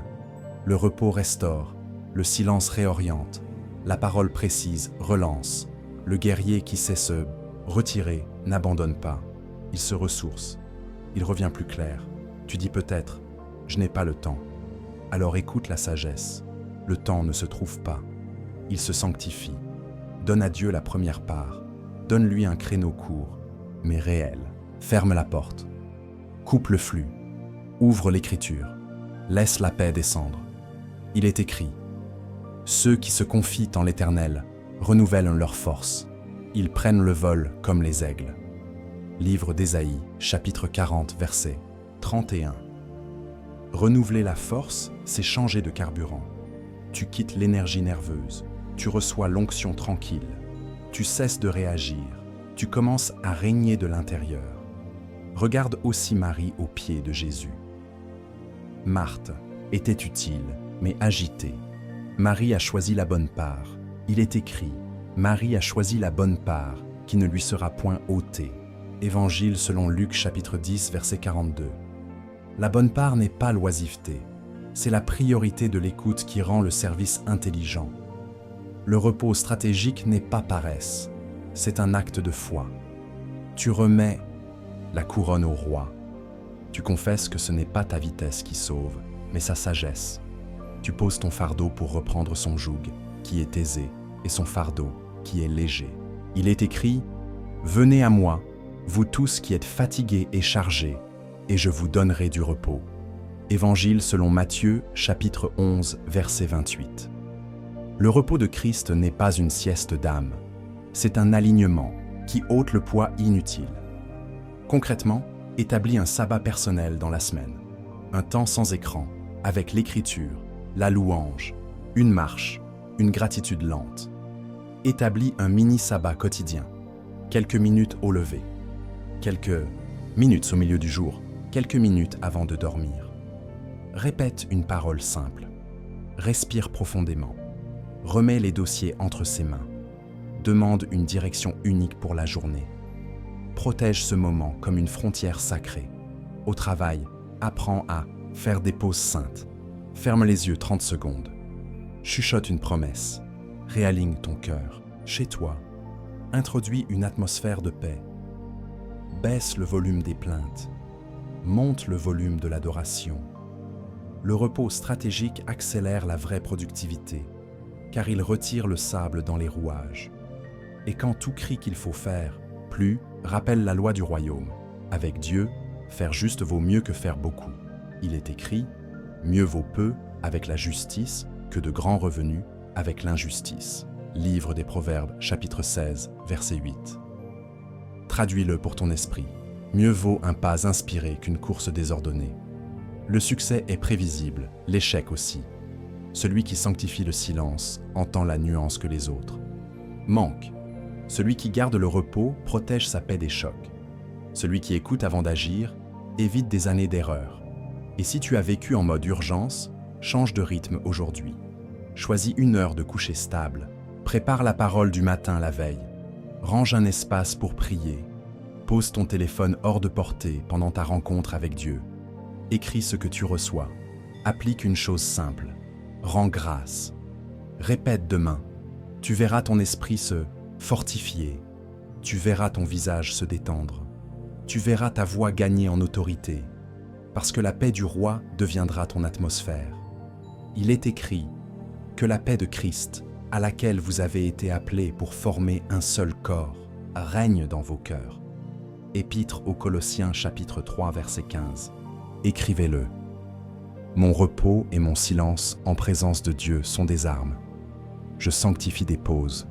Le repos restaure, le silence réoriente, la parole précise relance. Le guerrier qui sait se retirer n'abandonne pas, il se ressource, il revient plus clair. Tu dis peut-être: je n'ai pas le temps. Alors écoute la sagesse. Le temps ne se trouve pas, il se sanctifie. Donne à Dieu la première part, donne-lui un créneau court, mais réel. Ferme la porte, coupe le flux, ouvre l'écriture, laisse la paix descendre. Il est écrit: ceux qui se confient en l'Éternel renouvellent leur force, ils prennent le vol comme les aigles. Livre d'Ésaïe, chapitre 40, verset 31. Renouveler la force, c'est changer de carburant. Tu quittes l'énergie nerveuse, tu reçois l'onction tranquille, tu cesses de réagir, tu commences à régner de l'intérieur. Regarde aussi Marie aux pieds de Jésus. Marthe était utile, mais agitée. Marie a choisi la bonne part. Il est écrit: Marie a choisi la bonne part, qui ne lui sera point ôtée. Évangile selon Luc chapitre 10, verset 42. La bonne part n'est pas l'oisiveté, c'est la priorité de l'écoute qui rend le service intelligent. Le repos stratégique n'est pas paresse, c'est un acte de foi. Tu remets la couronne au roi. Tu confesses que ce n'est pas ta vitesse qui sauve, mais sa sagesse. Tu poses ton fardeau pour reprendre son joug, qui est aisé, et son fardeau, qui est léger. Il est écrit: venez à moi, vous tous qui êtes fatigués et chargés, et je vous donnerai du repos. Évangile selon Matthieu, chapitre 11, verset 28. Le repos de Christ n'est pas une sieste d'âme, c'est un alignement qui ôte le poids inutile. Concrètement, établis un sabbat personnel dans la semaine, un temps sans écran, avec l'écriture, la louange, une marche, une gratitude lente. Établis un mini-sabbat quotidien, quelques minutes au lever, quelques minutes au milieu du jour, quelques minutes avant de dormir. Répète une parole simple, respire profondément, remets les dossiers entre ses mains, demande une direction unique pour la journée. Protège ce moment comme une frontière sacrée. Au travail, apprends à faire des pauses saintes. Ferme les yeux 30 secondes. Chuchote une promesse. Réaligne ton cœur. Chez toi, introduis une atmosphère de paix. Baisse le volume des plaintes. Monte le volume de l'adoration. Le repos stratégique accélère la vraie productivité, car il retire le sable dans les rouages. Et quand tout crie qu'il faut faire, plus, rappelle la loi du royaume. Avec Dieu, faire juste vaut mieux que faire beaucoup. Il est écrit: mieux vaut peu avec la justice que de grands revenus avec l'injustice. Livre des Proverbes, chapitre 16, verset 8. Traduis-le pour ton esprit. Mieux vaut un pas inspiré qu'une course désordonnée. Le succès est prévisible, l'échec aussi. Celui qui sanctifie le silence entend la nuance que les autres. manque. Celui qui garde le repos protège sa paix des chocs. Celui qui écoute avant d'agir évite des années d'erreur. Et si tu as vécu en mode urgence, change de rythme aujourd'hui. Choisis une heure de coucher stable. Prépare la parole du matin la veille. Range un espace pour prier. Pose ton téléphone hors de portée pendant ta rencontre avec Dieu. Écris ce que tu reçois. Applique une chose simple. Rends grâce. Répète demain. Tu verras ton esprit se fortifier. Tu verras ton visage se détendre. Tu verras ta voix gagner en autorité. Parce que la paix du roi deviendra ton atmosphère. Il est écrit que la paix de Christ, à laquelle vous avez été appelés pour former un seul corps, règne dans vos cœurs. Épître aux Colossiens chapitre 3 verset 15. Écrivez-le. Mon repos et mon silence en présence de Dieu sont des armes. Je sanctifie des pauses.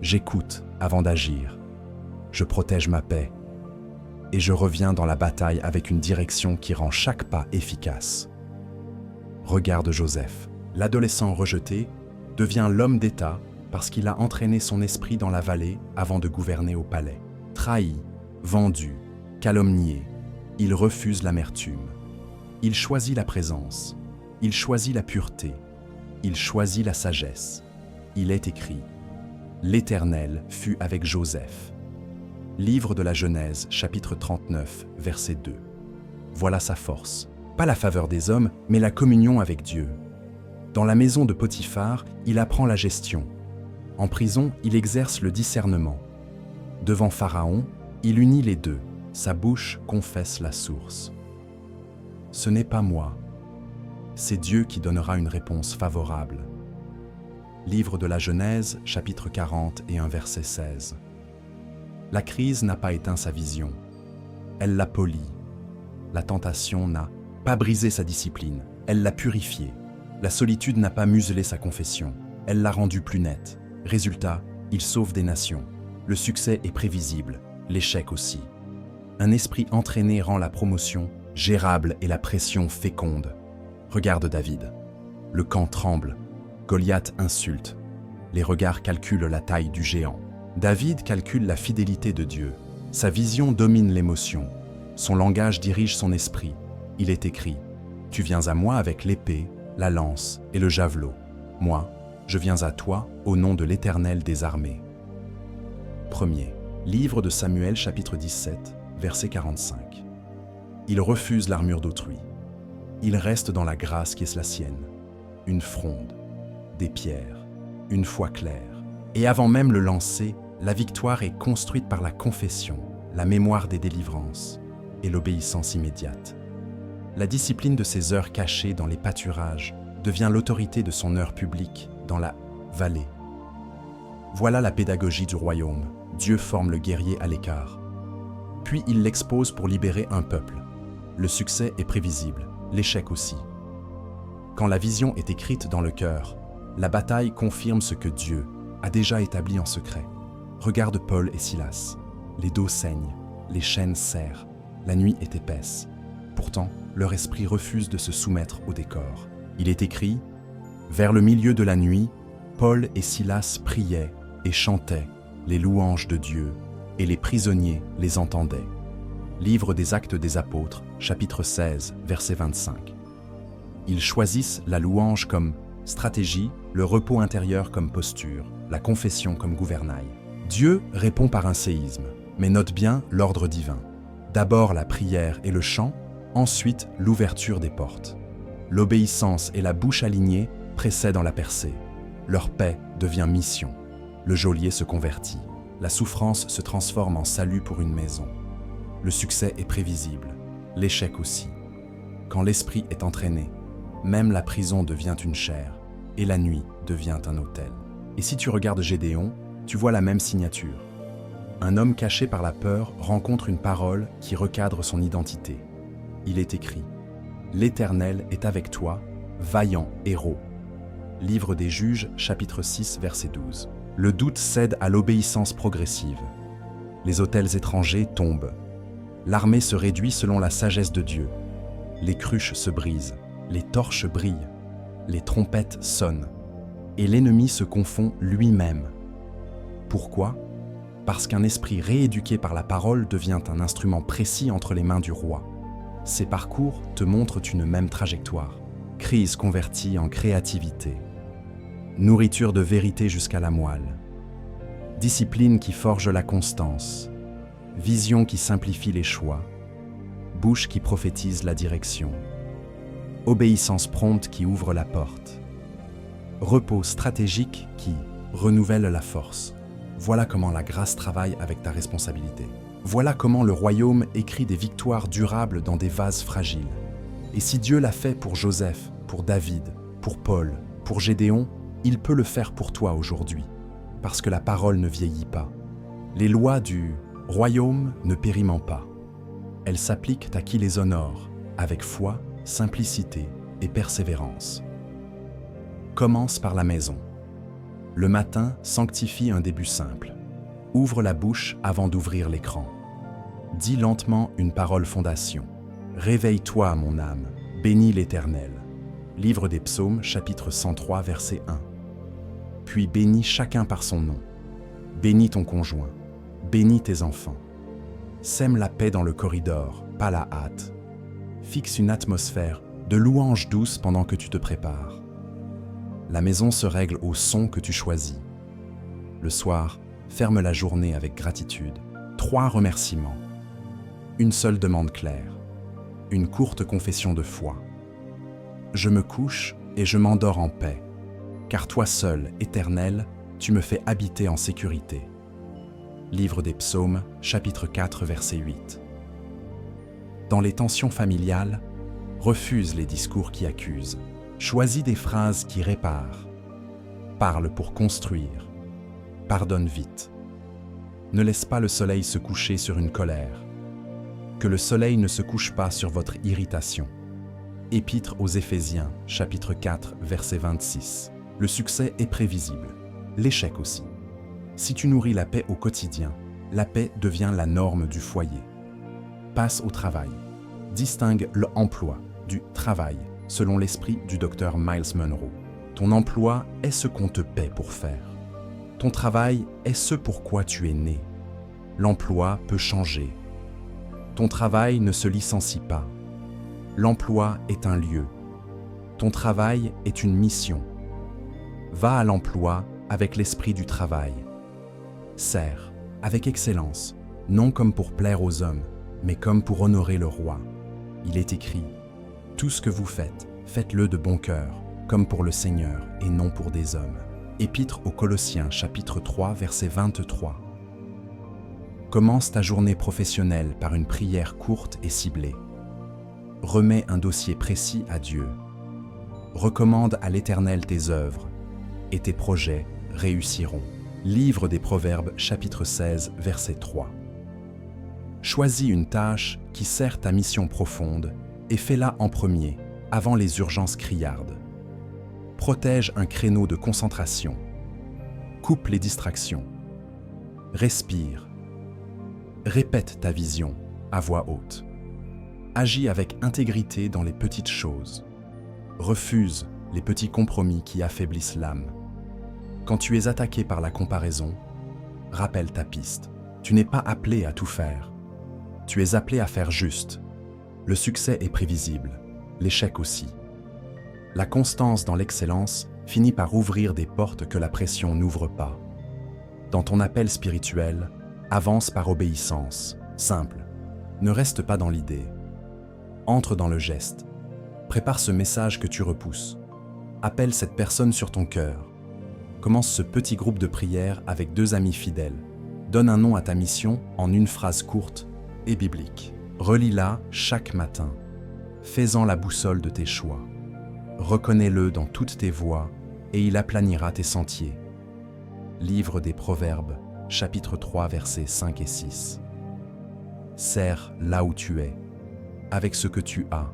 J'écoute avant d'agir. Je protège ma paix. Et je reviens dans la bataille avec une direction qui rend chaque pas efficace. Regarde Joseph. L'adolescent rejeté devient l'homme d'État parce qu'il a entraîné son esprit dans la vallée avant de gouverner au palais. Trahi, vendu, calomnié, il refuse l'amertume. Il choisit la présence, il choisit la pureté, il choisit la sagesse. Il est écrit « L'Éternel fut avec Joseph ». Livre de la Genèse, chapitre 39, verset 2. Voilà sa force. Pas la faveur des hommes, mais la communion avec Dieu. Dans la maison de Potiphar, il apprend la gestion. En prison, il exerce le discernement. Devant Pharaon, il unit les deux. Sa bouche confesse la source. Ce n'est pas moi. C'est Dieu qui donnera une réponse favorable. Livre de la Genèse, chapitre 40 et un verset 16. La crise n'a pas éteint sa vision. Elle l'a poli. La tentation n'a pas brisé sa discipline. Elle l'a purifiée. La solitude n'a pas muselé sa confession. Elle l'a rendue plus nette. Résultat, il sauve des nations. Le succès est prévisible, l'échec aussi. Un esprit entraîné rend la promotion gérable et la pression féconde. Regarde David. Le camp tremble. Goliath insulte. Les regards calculent la taille du géant. David calcule la fidélité de Dieu. Sa vision domine l'émotion. Son langage dirige son esprit. Il est écrit « Tu viens à moi avec l'épée, la lance et le javelot. Moi, je viens à toi au nom de l'Éternel des armées. » Premier, livre de Samuel chapitre 17, verset 45. Il refuse l'armure d'autrui. Il reste dans la grâce qui est la sienne. Une fronde, des pierres, une foi claire. Et avant même le lancer, la victoire est construite par la confession, la mémoire des délivrances et l'obéissance immédiate. La discipline de ses heures cachées dans les pâturages devient l'autorité de son heure publique dans la vallée. Voilà la pédagogie du royaume. Dieu forme le guerrier à l'écart. Puis il l'expose pour libérer un peuple. Le succès est prévisible, l'échec aussi. Quand la vision est écrite dans le cœur, la bataille confirme ce que Dieu a déjà établi en secret. Regarde Paul et Silas. Les dos saignent, les chaînes serrent, la nuit est épaisse. Pourtant, leur esprit refuse de se soumettre au décor. Il est écrit « Vers le milieu de la nuit, Paul et Silas priaient et chantaient les louanges de Dieu, et les prisonniers les entendaient. » Livre des Actes des Apôtres, chapitre 16, verset 25. Ils choisissent la louange comme stratégie, le repos intérieur comme posture, la confession comme gouvernail. Dieu répond par un séisme, mais note bien l'ordre divin. D'abord la prière et le chant, ensuite l'ouverture des portes. L'obéissance et la bouche alignée précèdent la percée. Leur paix devient mission. Le geôlier se convertit. La souffrance se transforme en salut pour une maison. Le succès est prévisible, l'échec aussi. Quand l'esprit est entraîné, même la prison devient une chaire et la nuit devient un hôtel. Et si tu regardes Gédéon, tu vois la même signature. Un homme caché par la peur rencontre une parole qui recadre son identité. Il est écrit « L'Éternel est avec toi, vaillant héros ». Livre des Juges, chapitre 6, verset 12. Le doute cède à l'obéissance progressive. Les autels étrangers tombent. L'armée se réduit selon la sagesse de Dieu. Les cruches se brisent, les torches brillent, les trompettes sonnent, et l'ennemi se confond lui-même. Pourquoi ? Parce qu'un esprit rééduqué par la parole devient un instrument précis entre les mains du roi. Ces parcours te montrent une même trajectoire. Crise convertie en créativité. Nourriture de vérité jusqu'à la moelle. Discipline qui forge la constance. Vision qui simplifie les choix. Bouche qui prophétise la direction. Obéissance prompte qui ouvre la porte. Repos stratégique qui renouvelle la force. Voilà comment la grâce travaille avec ta responsabilité. Voilà comment le royaume écrit des victoires durables dans des vases fragiles. Et si Dieu l'a fait pour Joseph, pour David, pour Paul, pour Gédéon, il peut le faire pour toi aujourd'hui. Parce que la parole ne vieillit pas. Les lois du royaume ne périment pas. Elles s'appliquent à qui les honore, avec foi, simplicité et persévérance. Commence par la maison. Le matin sanctifie un début simple. Ouvre la bouche avant d'ouvrir l'écran. Dis lentement une parole fondation. Réveille-toi, mon âme, bénis l'Éternel. Livre des Psaumes, chapitre 103, verset 1. Puis bénis chacun par son nom. Bénis ton conjoint. Bénis tes enfants. Sème la paix dans le corridor, pas la hâte. Fixe une atmosphère de louange douce pendant que tu te prépares. La maison se règle au son que tu choisis. Le soir, ferme la journée avec gratitude. 3 remerciements. Une seule demande claire. Une courte confession de foi. Je me couche et je m'endors en paix, car toi seul, Éternel, tu me fais habiter en sécurité. Livre des Psaumes, chapitre 4, verset 8. Dans les tensions familiales, refuse les discours qui accusent. Choisis des phrases qui réparent. Parle pour construire. Pardonne vite. Ne laisse pas le soleil se coucher sur une colère. Que le soleil ne se couche pas sur votre irritation. Épître aux Éphésiens, chapitre 4, verset 26. Le succès est prévisible, l'échec aussi. Si tu nourris la paix au quotidien, la paix devient la norme du foyer. Passe au travail. Distingue l'emploi du travail, selon l'esprit du docteur Miles Monroe. Ton emploi est ce qu'on te paie pour faire. Ton travail est ce pourquoi tu es né. L'emploi peut changer. Ton travail ne se licencie pas. L'emploi est un lieu. Ton travail est une mission. Va à l'emploi avec l'esprit du travail. Sers avec excellence, non comme pour plaire aux hommes, mais comme pour honorer le roi. Il est écrit: tout ce que vous faites, faites-le de bon cœur, comme pour le Seigneur et non pour des hommes. Épître aux Colossiens, chapitre 3, verset 23. Commence ta journée professionnelle par une prière courte et ciblée. Remets un dossier précis à Dieu. Recommande à l'Éternel tes œuvres, et tes projets réussiront. Livre des Proverbes, chapitre 16, verset 3. Choisis une tâche qui sert ta mission profonde et fais-la en premier, avant les urgences criardes. Protège un créneau de concentration. Coupe les distractions. Respire. Répète ta vision à voix haute. Agis avec intégrité dans les petites choses. Refuse les petits compromis qui affaiblissent l'âme. Quand tu es attaqué par la comparaison, rappelle ta piste. Tu n'es pas appelé à tout faire. Tu es appelé à faire juste. Le succès est prévisible, l'échec aussi. La constance dans l'excellence finit par ouvrir des portes que la pression n'ouvre pas. Dans ton appel spirituel, avance par obéissance, simple. Ne reste pas dans l'idée. Entre dans le geste. Prépare ce message que tu repousses. Appelle cette personne sur ton cœur. Commence ce petit groupe de prière avec 2 amis fidèles. Donne un nom à ta mission en une phrase courte et biblique. Relis-la chaque matin. Fais-en la boussole de tes choix. Reconnais-le dans toutes tes voies et il aplanira tes sentiers. Livre des Proverbes, chapitre 3, versets 5 et 6. Sers là où tu es, avec ce que tu as,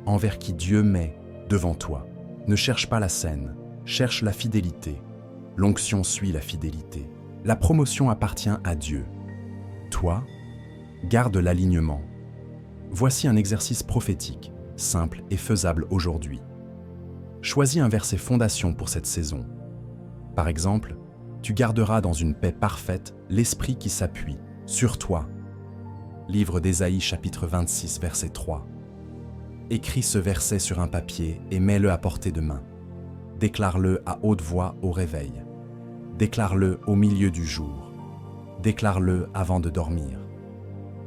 envers qui Dieu met devant toi. Ne cherche pas la scène, cherche la fidélité. L'onction suit la fidélité. La promotion appartient à Dieu. Toi, garde l'alignement. Voici un exercice prophétique, simple et faisable aujourd'hui. Choisis un verset fondation pour cette saison. Par exemple, Tu garderas dans une paix parfaite l'esprit qui s'appuie sur toi. Livre d'Ésaïe chapitre 26 verset 3. Écris ce verset sur un papier et mets-le à portée de main. Déclare-le à haute voix au réveil. Déclare-le au milieu du jour. Déclare-le avant de dormir.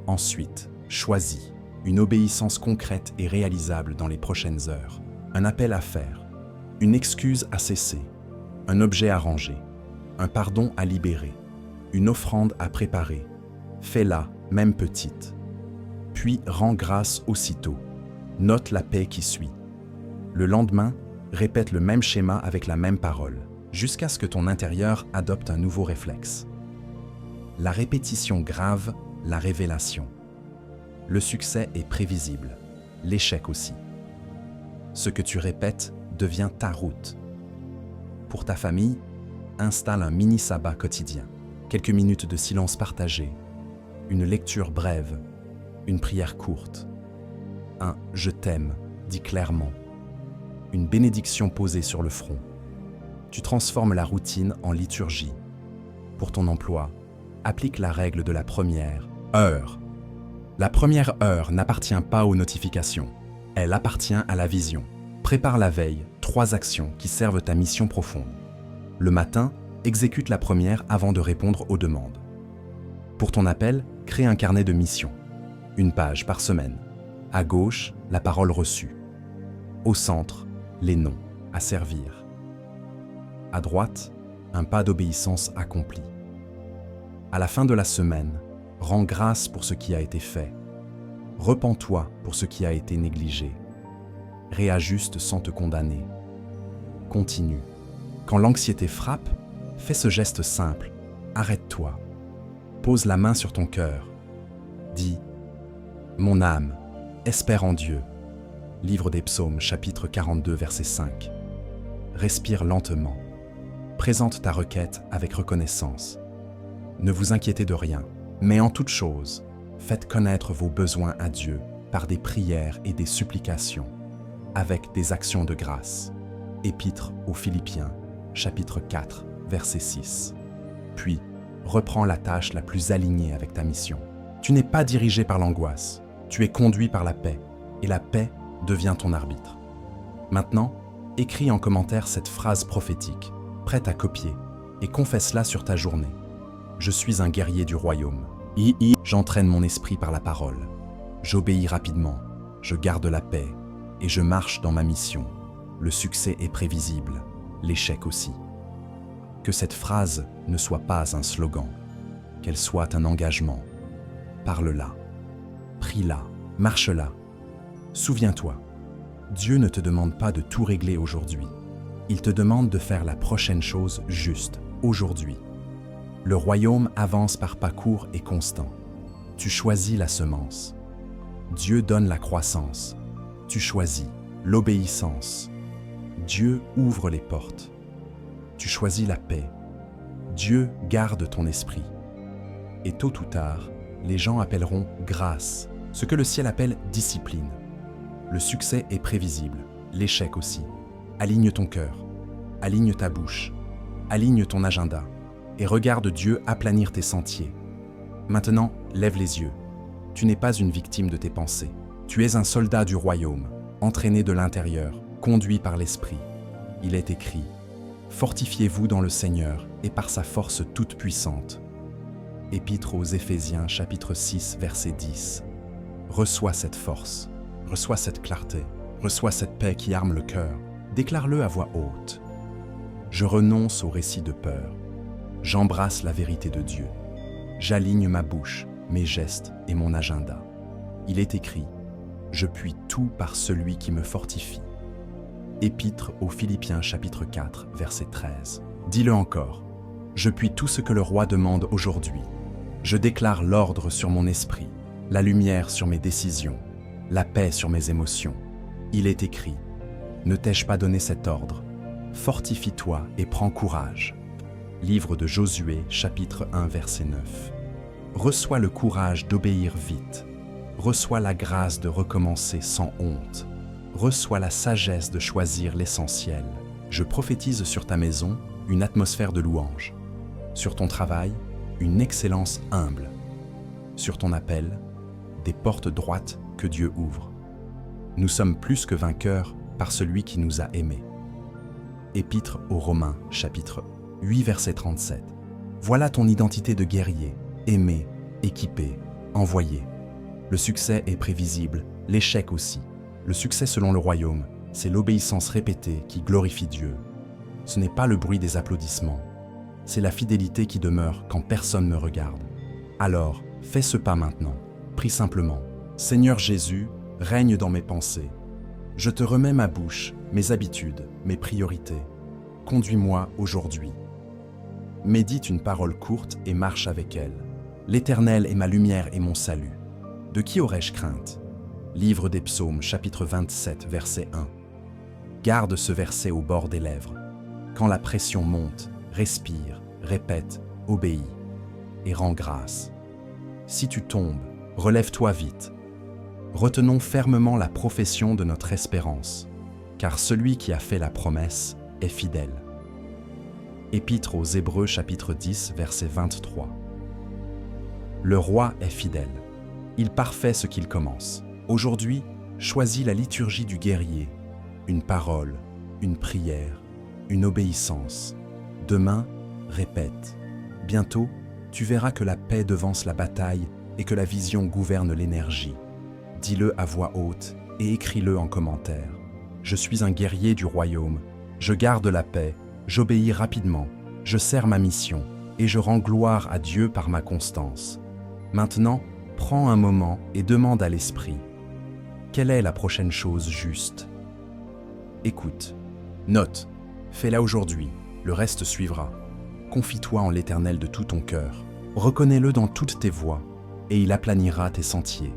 Ensuite, choisis une obéissance concrète et réalisable dans les prochaines heures. Un appel à faire, une excuse à cesser, un objet à ranger, un pardon à libérer, une offrande à préparer. Fais-la, même petite. Puis rends grâce aussitôt. Note la paix qui suit. Le lendemain, répète le même schéma avec la même parole, jusqu'à ce que ton intérieur adopte un nouveau réflexe. La répétition grave la révélation. Le succès est prévisible, l'échec aussi. Ce que tu répètes devient ta route. Pour ta famille, installe un mini-sabbat quotidien. Quelques minutes de silence partagé, une lecture brève, une prière courte. Un « je t'aime » dit clairement. Une bénédiction posée sur le front. Tu transformes la routine en liturgie. Pour ton emploi, applique la règle de la première heure. La première heure n'appartient pas aux notifications. Elle appartient à la vision. Prépare la veille 3 actions qui servent ta mission profonde. Le matin, exécute la première avant de répondre aux demandes. Pour ton appel, crée un carnet de mission. 1 page par semaine. À gauche, la parole reçue. Au centre, les noms à servir. À droite, un pas d'obéissance accompli. À la fin de la semaine, rends grâce pour ce qui a été fait. Repens-toi pour ce qui a été négligé. Réajuste sans te condamner. Continue. Quand l'anxiété frappe, fais ce geste simple. Arrête-toi. Pose la main sur ton cœur. Dis « Mon âme, espère en Dieu ». Livre des Psaumes, chapitre 42, verset 5. Respire lentement. Présente ta requête avec reconnaissance. Ne vous inquiétez de rien, mais en toute chose, faites connaître vos besoins à Dieu par des prières et des supplications, avec des actions de grâce. Épître aux Philippiens, chapitre 4, verset 6. Puis, reprends la tâche la plus alignée avec ta mission. Tu n'es pas dirigé par l'angoisse, tu es conduit par la paix, et la paix devient ton arbitre. Maintenant, écris en commentaire cette phrase prophétique, prête à copier, et confesse-la sur ta journée. Je suis un guerrier du royaume. J'entraîne mon esprit par la parole. J'obéis rapidement, je garde la paix, et je marche dans ma mission. Le succès est prévisible, l'échec aussi. Que cette phrase ne soit pas un slogan, qu'elle soit un engagement. Parle-la, prie-la, marche-la. Souviens-toi, Dieu ne te demande pas de tout régler aujourd'hui. Il te demande de faire la prochaine chose juste, aujourd'hui. Le royaume avance par pas courts et constants. Tu choisis la semence. Dieu donne la croissance. Tu choisis l'obéissance. Dieu ouvre les portes. Tu choisis la paix. Dieu garde ton esprit. Et tôt ou tard, les gens appelleront grâce, ce que le ciel appelle discipline. Le succès est prévisible, l'échec aussi. Aligne ton cœur, aligne ta bouche, aligne ton agenda et regarde Dieu aplanir tes sentiers. Maintenant, lève les yeux. Tu n'es pas une victime de tes pensées. Tu es un soldat du royaume, entraîné de l'intérieur, conduit par l'Esprit. Il est écrit « Fortifiez-vous dans le Seigneur et par sa force toute puissante ». Épître aux Éphésiens, chapitre 6, verset 10. Reçois cette force, reçois cette clarté, reçois cette paix qui arme le cœur. Déclare-le à voix haute. Je renonce au récit de peur. J'embrasse la vérité de Dieu. J'aligne ma bouche, mes gestes et mon agenda. Il est écrit « Je puis tout par celui qui me fortifie ». Épître aux Philippiens chapitre 4, verset 13. Dis-le encore. Je puis tout ce que le roi demande aujourd'hui. Je déclare l'ordre sur mon esprit, la lumière sur mes décisions, la paix sur mes émotions. Il est écrit « Ne t'ai-je pas donné cet ordre? Fortifie-toi et prends courage ». Livre de Josué, chapitre 1, verset 9. Reçois le courage d'obéir vite. Reçois la grâce de recommencer sans honte. Reçois la sagesse de choisir l'essentiel. Je prophétise sur ta maison une atmosphère de louange. Sur ton travail, une excellence humble. Sur ton appel, des portes droites que Dieu ouvre. Nous sommes plus que vainqueurs par celui qui nous a aimés. Épître aux Romains, chapitre 8, verset 37. Voilà ton identité de guerrier, aimé, équipé, envoyé. Le succès est prévisible, l'échec aussi. Le succès selon le royaume, c'est l'obéissance répétée qui glorifie Dieu. Ce n'est pas le bruit des applaudissements, c'est la fidélité qui demeure quand personne ne regarde. Alors, fais ce pas maintenant. Prie simplement. Seigneur Jésus, règne dans mes pensées. Je te remets ma bouche, mes habitudes, mes priorités. Conduis-moi aujourd'hui. Médite une parole courte et marche avec elle. L'Éternel est ma lumière et mon salut. De qui aurais-je crainte? Livre des Psaumes, chapitre 27, verset 1. Garde ce verset au bord des lèvres. Quand la pression monte, respire, répète, obéis et rends grâce. Si tu tombes, relève-toi vite. Retenons fermement la profession de notre espérance, car celui qui a fait la promesse est fidèle. Épître aux Hébreux chapitre 10, verset 23. Le roi est fidèle. Il parfait ce qu'il commence. Aujourd'hui, choisis la liturgie du guerrier, une parole, une prière, une obéissance. Demain, répète. Bientôt, tu verras que la paix devance la bataille et que la vision gouverne l'énergie. Dis-le à voix haute et écris-le en commentaire. Je suis un guerrier du royaume. Je garde la paix, j'obéis rapidement, je sers ma mission et je rends gloire à Dieu par ma constance. Maintenant, prends un moment et demande à l'Esprit. Quelle est la prochaine chose juste? Écoute, note, fais-la aujourd'hui, le reste suivra. Confie-toi en l'Éternel de tout ton cœur. Reconnais-le dans toutes tes voies, et il aplanira tes sentiers.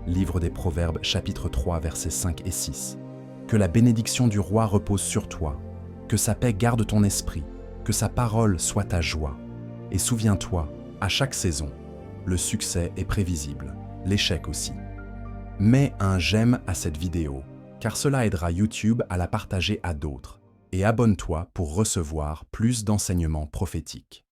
Livre des Proverbes, chapitre 3, versets 5 et 6. Que la bénédiction du roi repose sur toi, que sa paix garde ton esprit, que sa parole soit ta joie. Et souviens-toi, à chaque saison, le succès est prévisible, l'échec aussi. Mets un j'aime à cette vidéo, car cela aidera YouTube à la partager à d'autres. Et abonne-toi pour recevoir plus d'enseignements prophétiques.